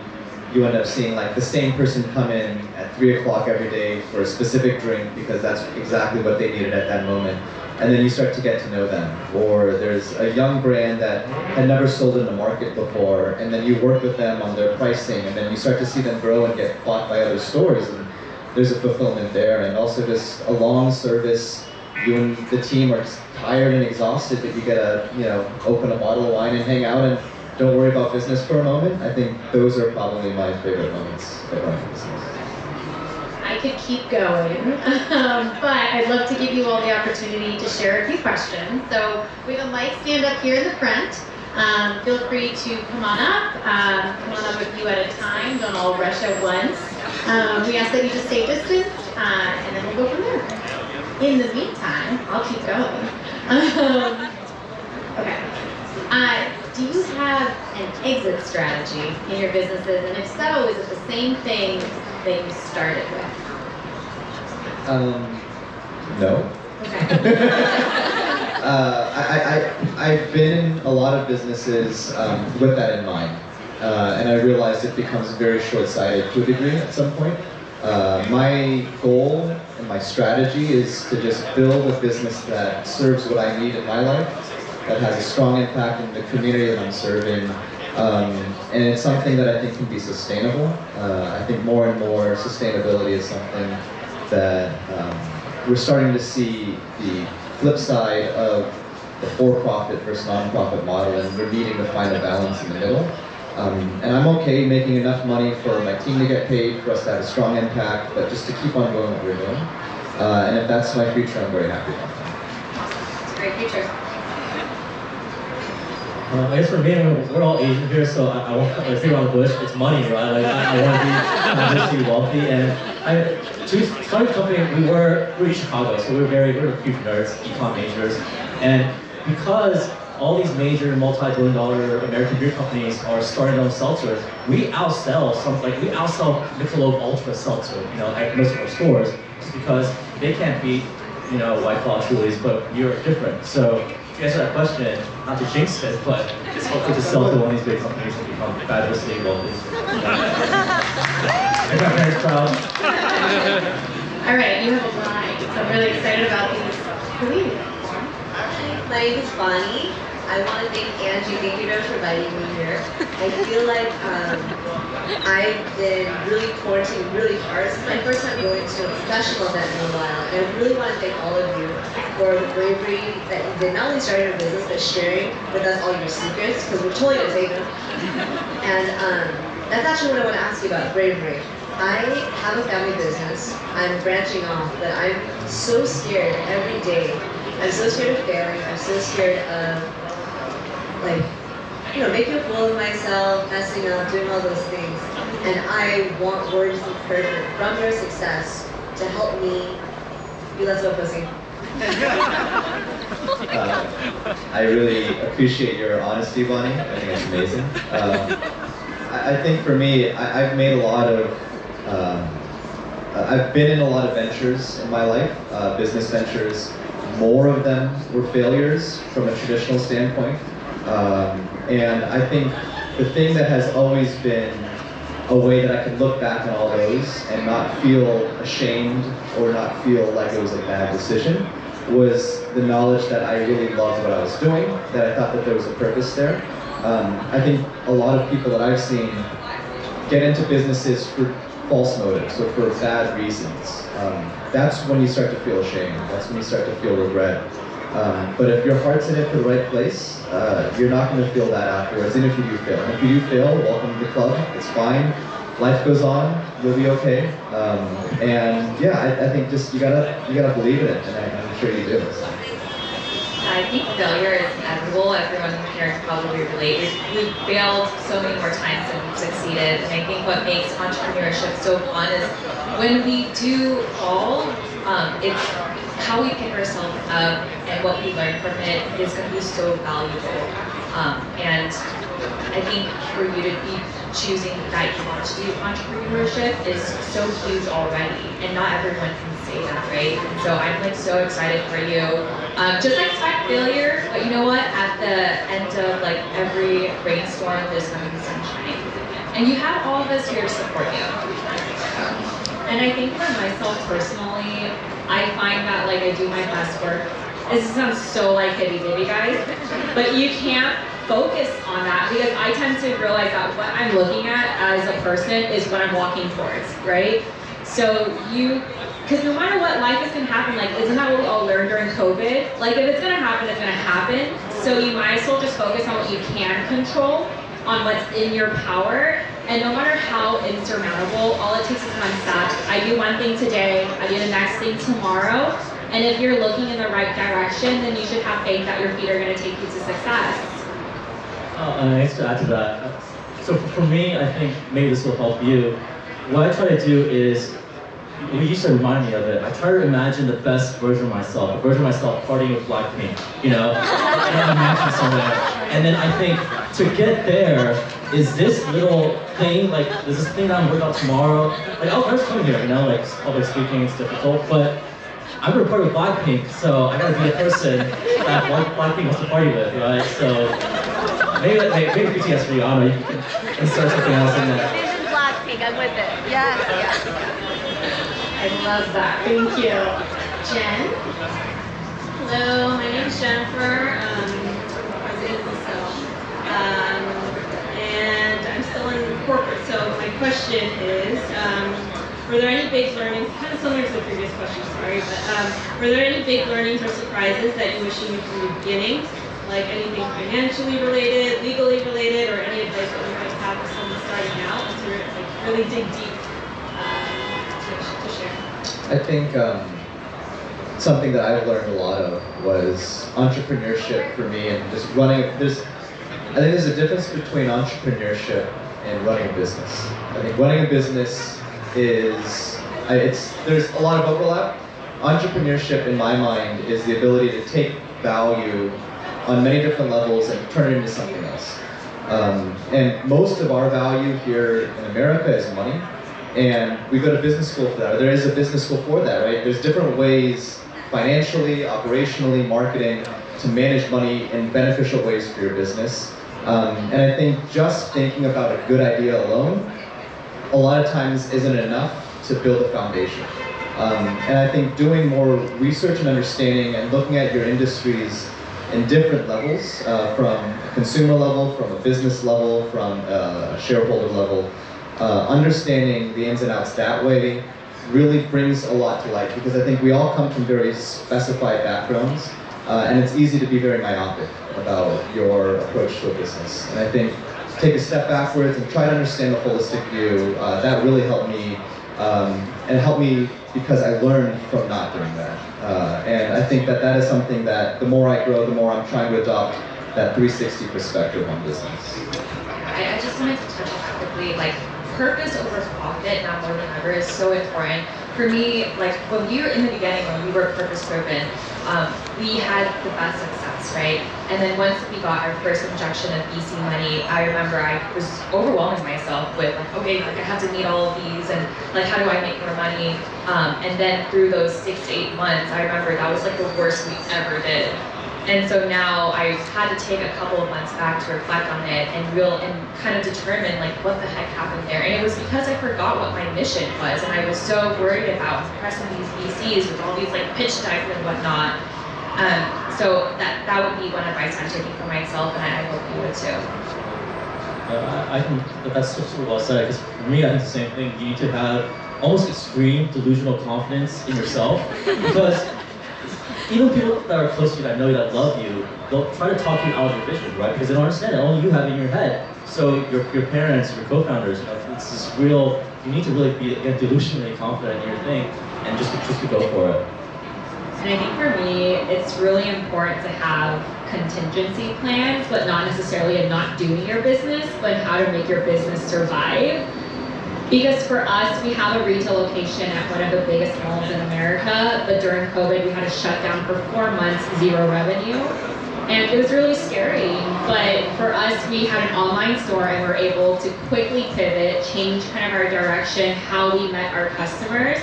you end up seeing the same person come in at 3 o'clock every day for a specific drink because that's exactly what they needed at that moment. And then you start to get to know them. Or there's a young brand that had never sold in the market before, and then you work with them on their pricing, and then you start to see them grow and get bought by other stores, and there's a fulfillment there. And also just a long service, you and the team are just tired and exhausted, but you get to open a bottle of wine and hang out and don't worry about business for a moment. I think those are probably my favorite moments of running business. I could keep going, but I'd love to give you all the opportunity to share a few questions. So we have a mic stand up here in the front. Feel free to come on up a few at a time. Don't all rush at once. We ask that you just stay distant, and then we'll go from there. In the meantime, I'll keep going. Okay. Do you have an exit strategy in your businesses? And if so, is it the same thing that you started with? No. Okay. I've been in a lot of businesses with that in mind, and I realized it becomes very short-sighted to a degree at some point. My goal and my strategy is to just build a business that serves what I need in my life, that has a strong impact in the community that I'm serving, and it's something that I think can be sustainable. I think more and more sustainability is something that we're starting to see the flip side of the for-profit versus non-profit model, and we're needing to find a balance in the middle. And I'm okay making enough money for my team to get paid, for us to have a strong impact, but just to keep on doing what we're doing. And if that's my future, I'm very happy about that. It's a great future. I guess for me, we're all Asian here, so I won't figure out the bush. It's money, right? I want to be obviously wealthy, and to start a company, we're in Chicago, so we're huge nerds, econ majors, and because all these major multi-billion-dollar American beer companies are starting their own seltzers, we outsell Michelob Ultra seltzer, at most of our stores, just because they can't beat, White Claw Trulies, but we're different. So to answer that question, not to jinx it, but it's hopefully to sell to one of these big companies and become fabulously wealthy. Make my parents proud. All right, you have a line. So I'm really excited about these. Please. My name is Bonnie. I want to thank Angie. Thank you for inviting me here. I feel like I've been really quarantined really hard. This is my first time going to a professional event in a while. And I really want to thank all of you for the bravery that you did, not only starting your business, but sharing with us all your secrets, because we're totally going to take them. And that's actually what I want to ask you about, bravery. I have a family business. I'm branching off, but I'm so scared every day. I'm so scared of failing. I'm so scared of, like, making a fool of myself, messing up, doing all those things. And I want words of encouragement from your success to help me be less of a pussy. I really appreciate your honesty, Bonnie. I think it's amazing. I think for me, I've made a lot of, I've been in a lot of ventures in my life, business ventures. More of them were failures from a traditional standpoint. And I think the thing that has always been a way that I can look back on all those and not feel ashamed or not feel like it was a bad decision was the knowledge that I really loved what I was doing, that I thought that there was a purpose there. I think a lot of people that I've seen get into businesses for false motives or for bad reasons. That's when you start to feel ashamed. That's when you start to feel regret. But if your heart's in it for the right place, you're not going to feel that afterwards, even if you do fail. And if you do fail, welcome to the club. It's fine. Life goes on. You'll be okay. And yeah, I think just you gotta believe in it, and I'm sure you do. I think failure is inevitable. Everyone here can probably relate. We've failed so many more times than we've succeeded. And I think what makes entrepreneurship so fun is when we do fall, it's how we pick ourselves up and what we learn from it is going to be so valuable. And I think for you to be choosing that you want to do entrepreneurship is so huge already, and not everyone can say that, right? And so I'm like so excited for you. Just expect failure, but you know what? At the end of like every rainstorm, there's going to be sunshine, and you have all of us here to support you. And I think for myself personally, I find that like I do my best work. This sounds so like hitty-ditty, guys, but you can't focus on that because I tend to realize that what I'm looking at as a person is what I'm walking towards, right? So because no matter what, life is gonna happen. Like, isn't that what we all learned during COVID? Like, if it's gonna happen, it's gonna happen. So you might as well just focus on what you can control, on what's in your power. And no matter how insurmountable, all it takes is one step. I do one thing today, I do the next thing tomorrow. And if you're looking in the right direction, then you should have faith that your feet are gonna take you to success. Nice to add to that. So for me, I think maybe this will help you. What I try to do is, you used to remind me of it. I try to imagine the best version of myself, a version of myself partying with Blackpink, in a mansion somewhere. And then I think to get there, is this little thing, like, is this thing that I'm working out tomorrow? Like, I'll first come here, like public speaking is difficult, but I'm gonna party with Blackpink, so I gotta be the person that Blackpink wants to party with, right? So maybe BTS for you, I don't know, you can insert something else in there. Vision Blackpink, I'm with it. Yes, yes. I love that. Thank you. Jen? Hello, my name's Jennifer. President of the and I'm still in corporate. So my question is, were there any big learnings, kind of similar to the previous question, sorry, but were there any big learnings or surprises that you wish you knew from the beginning? Like anything financially related, legally related, or any advice that you might have for someone starting out to like really dig deep to share? I think something that I've learned a lot of was entrepreneurship for me, and just running. I think there's a difference between entrepreneurship and running a business. I think running a business there's a lot of overlap. Entrepreneurship, in my mind, is the ability to take value on many different levels and turn it into something else. And most of our value here in America is money. And we go to business school for that, or there is a business school for that, right? There's different ways, financially, operationally, marketing, to manage money in beneficial ways for your business. And I think just thinking about a good idea alone, a lot of times isn't enough to build a foundation. And I think doing more research and understanding and looking at your industries in different levels, from a consumer level, from a business level, from a shareholder level, understanding the ins and outs that way really brings a lot to light, because I think we all come from very specified backgrounds, and it's easy to be very myopic about your approach to a business. And I think take a step backwards and try to understand the holistic view. That really helped me and it helped me because I learned from not doing that. And I think that that is something that the more I grow, the more I'm trying to adopt that 360 perspective on business. I just wanted to touch on quickly, like purpose over profit now more than ever is so important. For me, like when we were in the beginning, when we were purpose-driven, we had the best success, right? And then once we got our first injection of VC money, I remember I was overwhelming myself with like, okay, like I have to meet all of these, and like how do I make more money? And then through those 6 to 8 months, I remember that was like the worst we ever did. And so now I had to take a couple of months back to reflect on it and kind of determine like what the heck happened there. And it was because I forgot what my mission was, and I was so worried about impressing these VCs with all these like pitch decks and whatnot. So that would be one advice I'm taking for myself, and I hope you would too. I think that's super well said, because for me, I think the same thing. You need to have almost extreme delusional confidence in yourself, because even people that are close to you, that know you, that love you, they'll try to talk you out of your vision, right? Because they don't understand it. Only you have it in your head. So your parents, your co-founders, you know, it's this real. You need to really be, again, delusionally confident in your thing, and just to go for it. And I think for me, it's really important to have contingency plans, but not necessarily in not doing your business, but how to make your business survive. Because for us, we have a retail location at one of the biggest malls in America, but during COVID, we had to shut down for 4 months, 0 revenue. And it was really scary, but for us, we had an online store and we're able to quickly pivot, change kind of our direction, how we met our customers.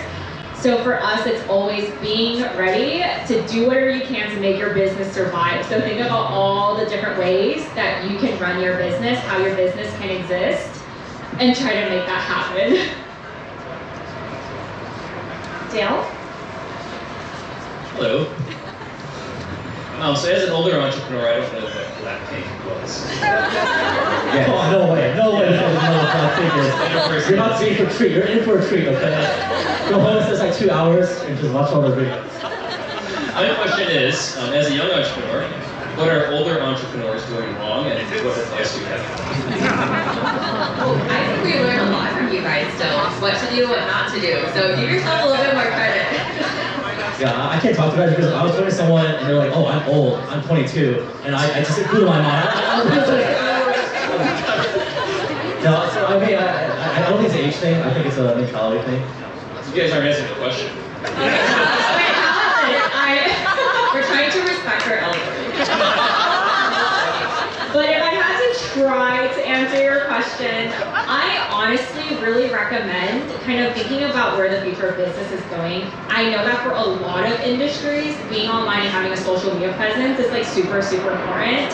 So for us, it's always being ready to do whatever you can to make your business survive. So think about all the different ways that you can run your business, how your business can exist, and try to make that happen. Dale? Hello. So as an older entrepreneur, I don't know what Blackpink was. Yeah. Oh, no way, no way. You're not in for a treat. You're in for a treat, okay? Go home, it's like 2 hours, and just watch all the videos. My question is, as a young entrepreneur, what are older entrepreneurs doing wrong, and what advice do you have? I think we learned a lot from you guys still, what to do, what not to do. So give yourself a little bit more credit. Yeah, I can't talk to you guys because I was talking to someone and they're like, oh, I'm old, I'm 22, and I just blew my mind. No, so I mean, I don't think it's an age thing, I think it's a mentality thing. You guys aren't answering the question. We're trying to respect our elders. But if I had to try to answer your question, I honestly really recommend kind of thinking about where the future of business is going. I know that for a lot of industries, being online and having a social media presence is like super, super important.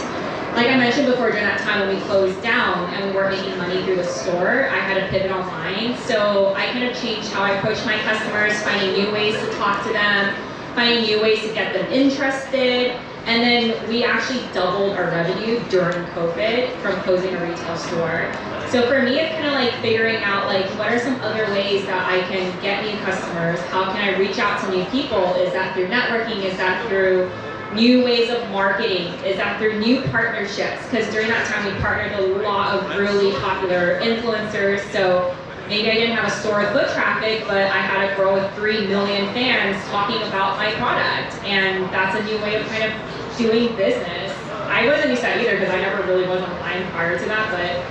Like I mentioned before, during that time when we closed down and we weren't making money through the store, I had to pivot online. So I kind of changed how I approach my customers, finding new ways to talk to them, finding new ways to get them interested. And then we actually doubled our revenue during COVID from closing a retail store. So for me, it's kind of like figuring out like, what are some other ways that I can get new customers? How can I reach out to new people? Is that through networking? Is that through new ways of marketing? Is that through new partnerships? Because during that time, we partnered with a lot of really popular influencers. So maybe I didn't have a store with foot traffic, but I had a girl with 3 million fans talking about my product. And that's a new way of kind of doing business. I wasn't used to that either because I never really was online prior to that, but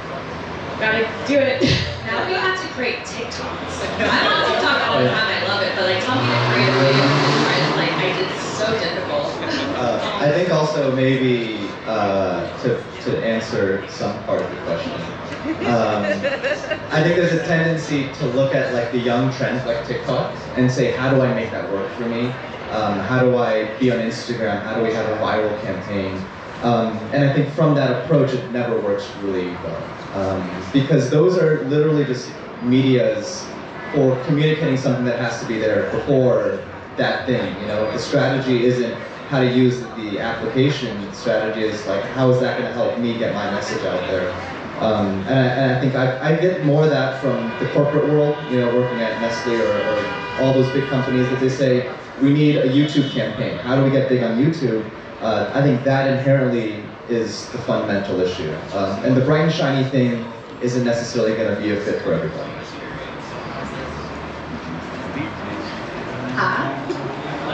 gotta do it. Now we have to create TikToks. I'm on TikTok all the time, I love it, but like tell me to create a video, it's so difficult. I think also maybe to answer some part of the question. I think there's a tendency to look at like the young trends like TikTok and say, how do I make that work for me? How do I be on Instagram? How do we have a viral campaign? And I think from that approach, it never works really well. Because those are literally just medias for communicating something that has to be there before that thing. You know, the strategy isn't how to use the application. The strategy is like, how is that going to help me get my message out there? And I think I get more of that from the corporate world, you know, working at Nestle or all those big companies that they say, we need a YouTube campaign. How do we get big on YouTube? I think that inherently is the fundamental issue. And the bright and shiny thing isn't necessarily going to be a fit for everybody.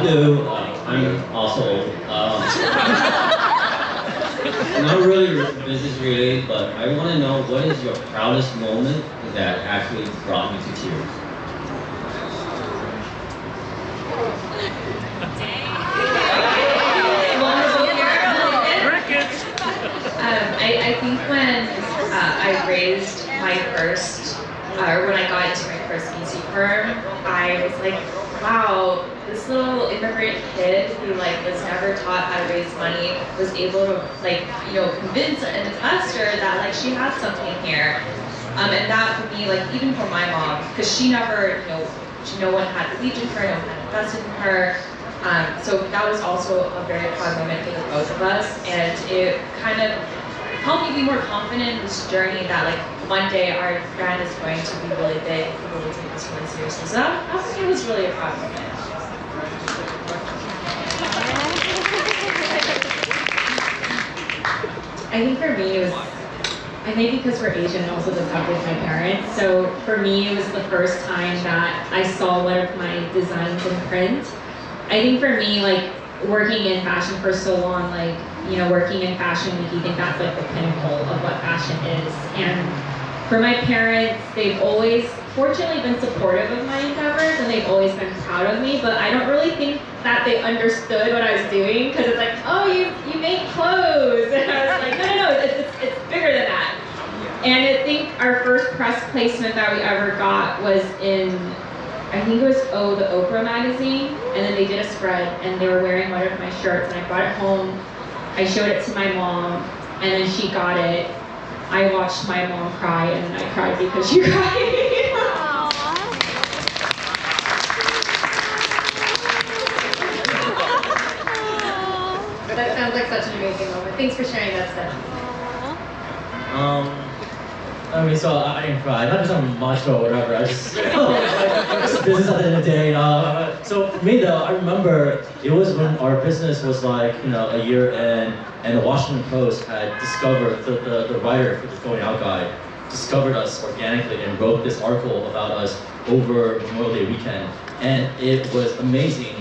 Hello, I'm also old. Not really business related, but I want to know what is your proudest moment that actually brought you to tears? I think when I raised my first, or when I got into my first VC firm, I was like, wow, this little immigrant kid who was never taught how to raise money was able to convince an investor that she had something here. And that for me, even for my mom, because she never, no one had believed in her, no one had invested in her. So that was also a very proud moment for the both of us, and it kind of helped me be more confident in this journey that one day our brand is going to be really big and people will take this really seriously. So that for me was really a proud moment. I think for me it was, I think because we're Asian, it also does have with my parents. So for me, it was the first time that I saw one of my designs in print. I think for me, working in fashion for so long, working in Fashion Week, you think that's the pinnacle of what fashion is. And for my parents, they've always, fortunately, been supportive of my endeavors, and they've always been proud of me, but I don't really think that they understood what I was doing, because it's oh, you make clothes. And I was no, it's bigger than that. And I think our first press placement that we ever got was in, I think it was the Oprah magazine, and then they did a spread, and they were wearing one of my shirts, and I brought it home, I showed it to my mom, and then she got it. I watched my mom cry, and then I cried because she cried. That sounds like such an amazing moment. Thanks for sharing that stuff. I mean, so I didn't cry, not because I'm macho or whatever, I just, it's business at the end of the day. So for me though, I remember it was when our business was a year in, and the Washington Post had discovered, the writer for the Going Out Guide, discovered us organically and wrote this article about us over Memorial Day weekend. And it was amazing.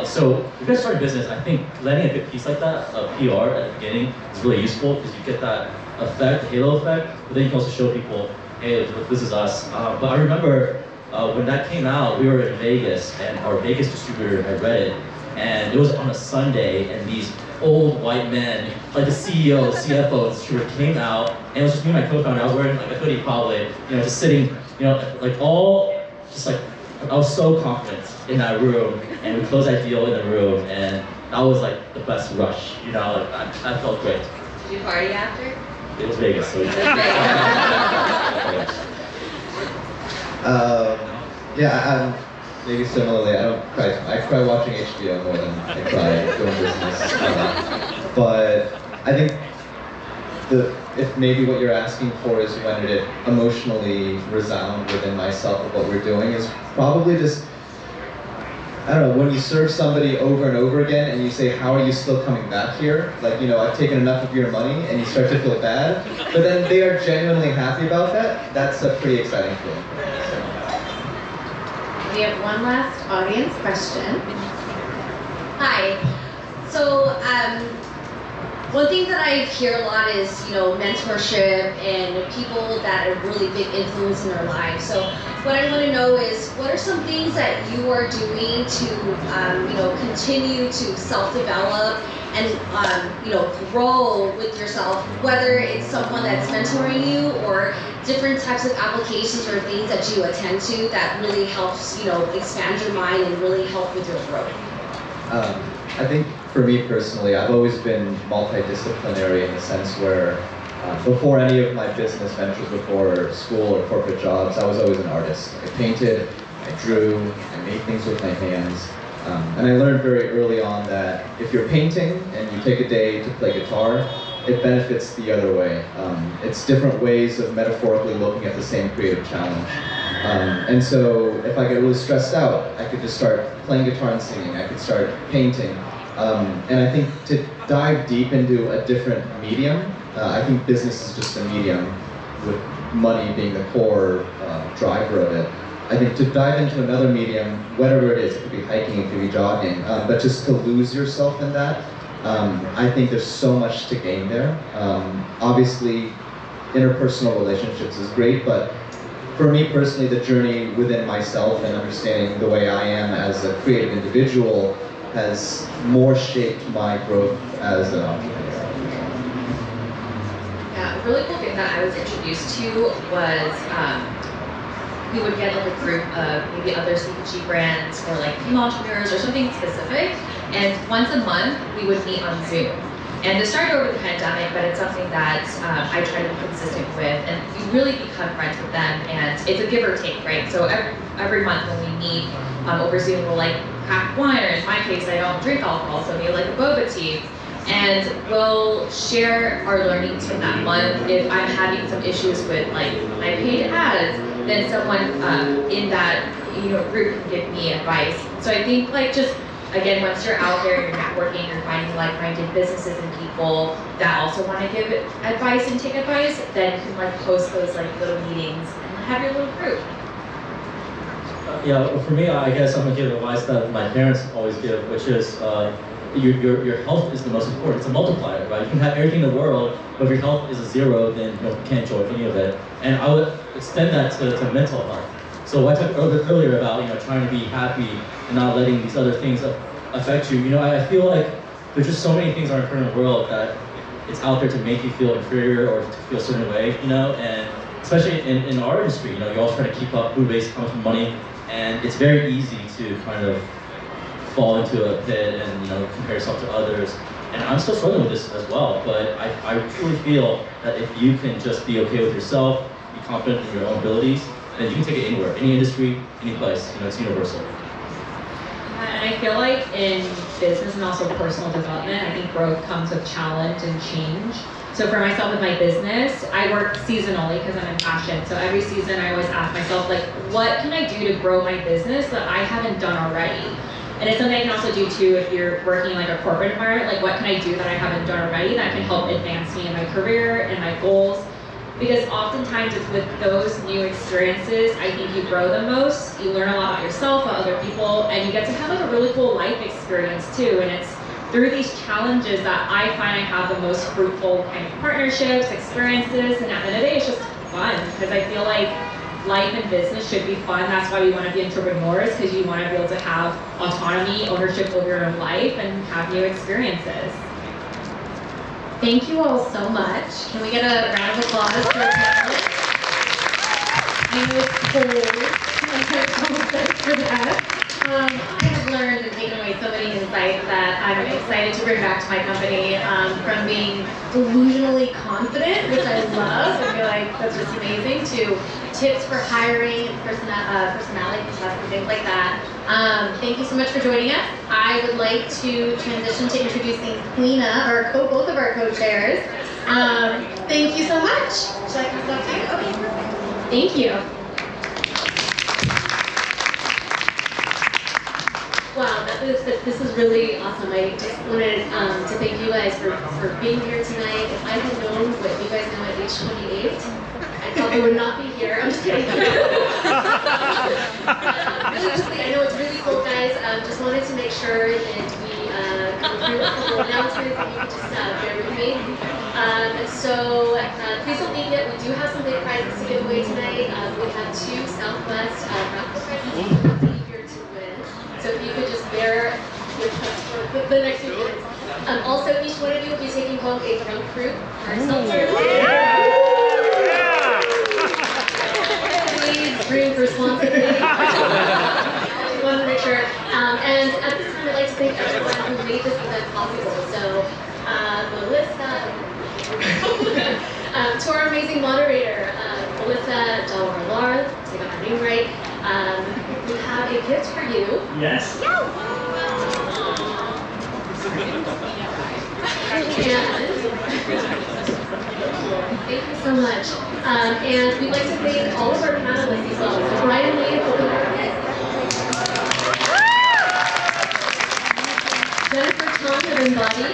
So if you guys start a business, I think letting a good piece like that, PR at the beginning, is really useful because you get that effect, the halo effect, but then you can also show people, hey, this is us. But I remember when that came out, we were in Vegas, and our Vegas distributor had read it, and it was on a Sunday, and these old white men, the CEO, the CFO, the distributor came out, and it was just me and my co-founder. I was wearing a hoodie probably, just sitting, I was so confident in that room, and we closed that deal in the room, and that was the best rush, I felt great. Did you party after? It was Vegas, so Yeah, maybe similarly, I don't cry. I cry watching HBO more than I cry doing business. But I think if maybe what you're asking for is when did it emotionally resound within myself of what we're doing, is probably just, I don't know, when you serve somebody over and over again and you say, how are you still coming back here? I've taken enough of your money, and you start to feel bad, but then they are genuinely happy about that. That's a pretty exciting feeling. We have one last audience question. Hi. So, one thing that I hear a lot is, mentorship and people that are really big influence in their lives. So, what I want to know is, what are some things that you are doing to, continue to self-develop and, grow with yourself, whether it's someone that's mentoring you or different types of applications or things that you attend to that really helps, expand your mind and really help with your growth? I think for me personally, I've always been multidisciplinary in the sense where before any of my business ventures, before school or corporate jobs, I was always an artist. I painted, I drew, I made things with my hands. And I learned very early on that if you're painting and you take a day to play guitar, it benefits the other way. It's different ways of metaphorically looking at the same creative challenge. And so if I get really stressed out, I could just start playing guitar and singing. I could start painting. And I think to dive deep into a different medium, I think business is just a medium with money being the core driver of it. I think to dive into another medium, whatever it is, it could be hiking, it could be jogging, but just to lose yourself in that, I think there's so much to gain there. Obviously, interpersonal relationships is great, but for me personally, the journey within myself and understanding the way I am as a creative individual has more shaped my growth as an entrepreneur. Yeah, a really cool thing that I was introduced to was we would get like a group of maybe other CPG brands or like female entrepreneurs or something specific, and once a month we would meet on Zoom. And this started over the pandemic, but it's something that I try to be consistent with, and you really become friends with them, and it's a give or take, right? So every month when we meet over Zoom, we'll like crack wine, or in my case, I don't drink alcohol, so maybe like a boba tea, and we'll share our learnings from that month. If I'm having some issues with like my paid ads, then someone in that group can give me advice. So I think like just again, once you're out there, you're networking, you're finding like-minded businesses and people that also want to give advice and take advice, then you can like host those like little meetings and have your little group. Yeah, well, for me, I guess I'm gonna give advice that my parents always give, which is your health is the most important. It's a multiplier, right? You can have everything in the world, but if your health is a zero, then you can't enjoy any of it. And I would extend that to mental health. So I talked earlier about trying to be happy and not letting these other things affect you. I feel like there's just so many things in our current world that it's out there to make you feel inferior or to feel a certain way, and especially in our industry, you're always trying to keep up food-based comes from money, and it's very easy to kind of fall into a pit and compare yourself to others. And I'm still struggling with this as well, but I truly feel that if you can just be okay with yourself, be confident in your own abilities, then you can take it anywhere, any industry, any place. It's universal. And I feel like in business and also personal development, I think growth comes with challenge and change. So for myself with my business, I work seasonally because I'm in fashion. So every season I always ask myself, like, what can I do to grow my business that I haven't done already? And it's something I can also do too if you're working in like a corporate environment, like what can I do that I haven't done already that can help advance me in my career and my goals? Because oftentimes it's with those new experiences, I think you grow the most. You learn a lot about yourself, about other people, and you get to have like a really cool life experience too. And it's through these challenges that I find I have the most fruitful kind of partnerships, experiences, and at the end of the day, it's just fun. Because I feel like life and business should be fun. That's why we want to be entrepreneurs, because you want to be able to have autonomy, ownership over your own life, and have new experiences. Thank you all so much. Can we get a round of applause for our panelists? I know it's cold. Thanks for that. I have learned and taken away so many insights that I'm excited to bring back to my company, from being delusionally confident, which I love. I feel like that's just amazing, to tips for hiring and personality tests and things like that. Thank you so much for joining us. I would like to transition to introducing Queena, both of our co-chairs. Thank you so much. Should I pass that to you? Okay, perfect. Thank you. Wow, this is really awesome. I just wanted to thank you guys for being here tonight. If I had known what you guys know at age 28, I probably would not be here. I'm just kidding. Really quickly, I know it's really cold, guys. Just wanted to make sure that we go through a couple announcements and you can just bear with me. Please don't leave yet. We do have some big prizes to give away tonight. We have 2 Southwest Raffle prizes. So if you could just bear with us for the next few minutes. Also, each one of you will be taking home a drunk fruit hard seltzer. Please drink responsibly. I just wanted to make sure. And at this time, I'd like to thank everyone who made this event possible. So, Melissa, to our amazing moderator, Melissa Jawaharlal, I got her name right. We have a gift for you. Yes. Thank you so much. And we'd like to thank all of our panelists as well. So Brian Lee of Open Market, Jennifer Chung of Embody,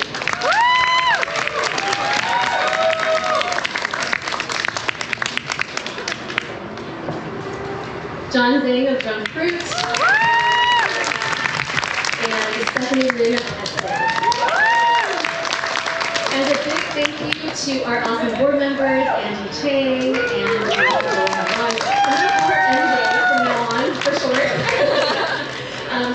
Zane of Chung Fruit, and Stephanie Runa of Kestan. And a big thank you to our awesome board members, Angie Chang and Jawaharlal. MJ from now on, for short.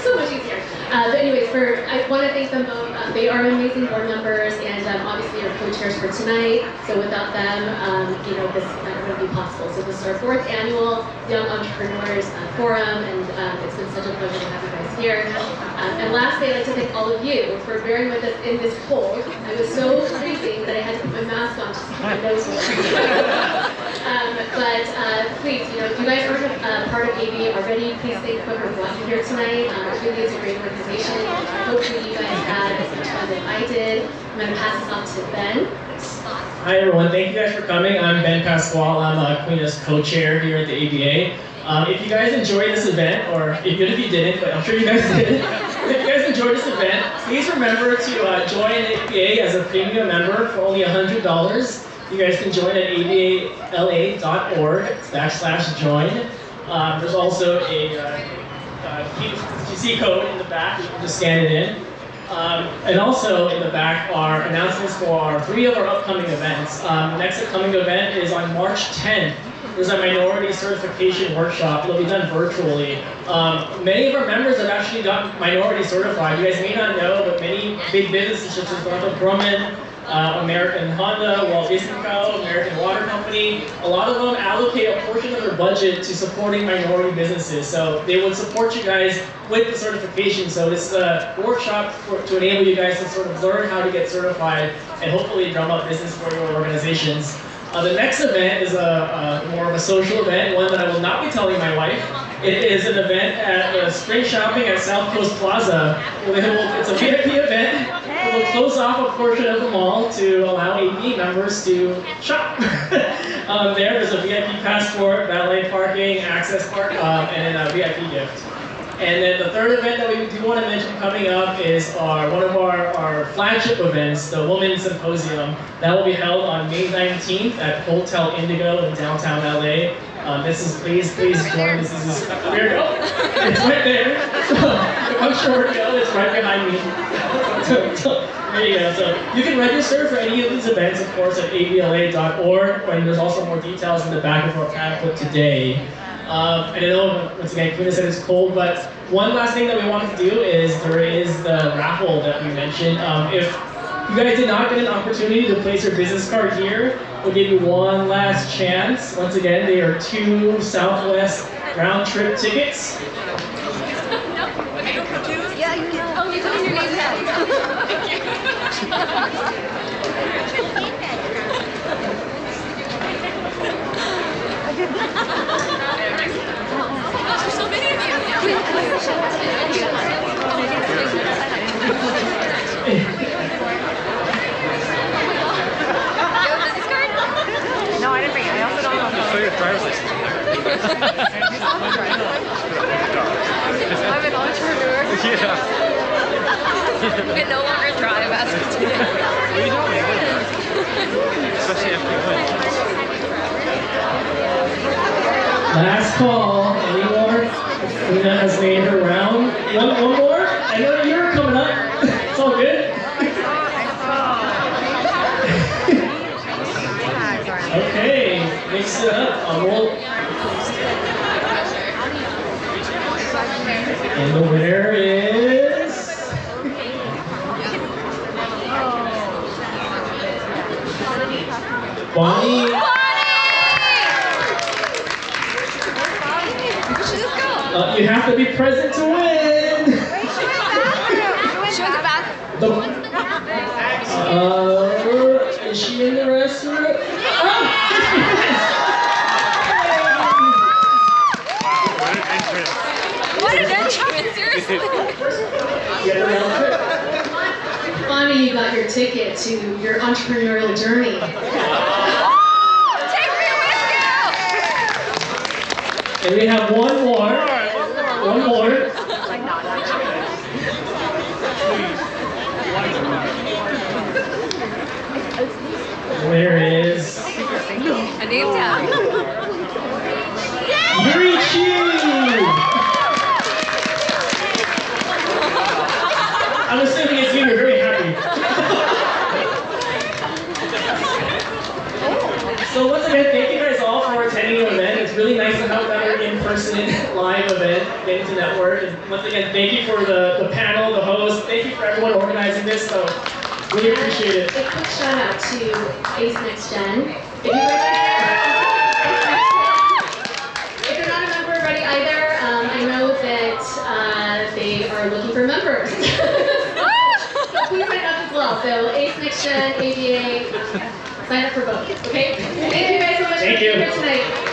So much easier. But anyways, I want to thank them both. They are amazing board members and obviously are co-chairs for tonight. So without them, this wouldn't be possible. So this is our 4th annual Young Entrepreneurs Forum, and it's been such a pleasure to have you guys here. And lastly, I'd like to thank all of you for bearing with us in this cold. It was so freezing that I had to put my mask on just to keep my nose warm. But please, if you guys aren't part of ABA already, please thank whoever brought you here tonight. It really is a great organization. Hopefully you guys had as much fun as I did. I'm going to pass this off to Ben. Hi everyone, thank you guys for coming. I'm Ben Pasquale. I'm Queen's co-chair here at the ABA. If you guys enjoyed this event, or even if you didn't, but I'm sure you guys did, if you guys enjoyed this event, please remember to join the ABA as a premium member for only $100. You guys can join at abala.org/join. There's also a PTC code in the back. You can just scan it in. And also in the back are announcements for 3 of our upcoming events. The next upcoming event is on March 10th. There's a minority certification workshop. It'll be done virtually. Many of our members have actually gotten minority certified. You guys may not know, but many big businesses such as Northrop Grumman, American Honda, Walt Disney Co., American Water Company, a lot of them allocate a portion of their budget to supporting minority businesses. So they would support you guys with the certification. So this is a workshop to enable you guys to sort of learn how to get certified and hopefully drum up business for your organizations. The next event is more of a social event, one that I will not be telling my wife. It is an event at Spring Shopping at South Coast Plaza. It's a VIP event. We'll close off a portion of the mall to allow ABA members to shop. There's a VIP passport, valet parking, access park, and then a VIP gift. And then the third event that we do want to mention coming up is one of our flagship events, the Women's Symposium. That will be held on May 19th at Hotel Indigo in downtown LA. Please join. This is there you go. It's right there. So if I'm short, it's right behind me. So there you go. So you can register for any of these events, of course, at abla.org. And there's also more details in the back of our pamphlet today. I know, once again, Queen said it's cold, but one last thing that we wanted to do is there is the raffle that we mentioned. If you guys did not get an opportunity to place your business card here, we'll give you one last chance. Once again, they are 2 Southwest round trip tickets. Yeah, you can. Oh, you put in your name tag. There's so many of you. Business card? No, I didn't bring it. I also don't have Show your driver's license. I'm an entrepreneur. Yeah. You can no longer drive after today. We don't need it. Especially after you win. Last call. Any more? Luna has made her round. One more? I know you're coming up. It's all good. Okay, mix it up. And the winner is Bonnie. You have to be present to win. Show the back. Is she in the restaurant? What an entrance, seriously. Bonnie, you got your ticket to your entrepreneurial journey. Take me with you. And we have one more. One more. Where is A name tag. Yuri Chi? live event, getting to network. And once again, thank you for the panel, the host. Thank you for everyone organizing this. So really appreciate it. A quick shout out to Ace NextGen. If you're not a member already either, I know that they are looking for members. So please sign up as well. So Ace NextGen, ABA, sign up for both. Okay? Thank you guys so much for being here tonight.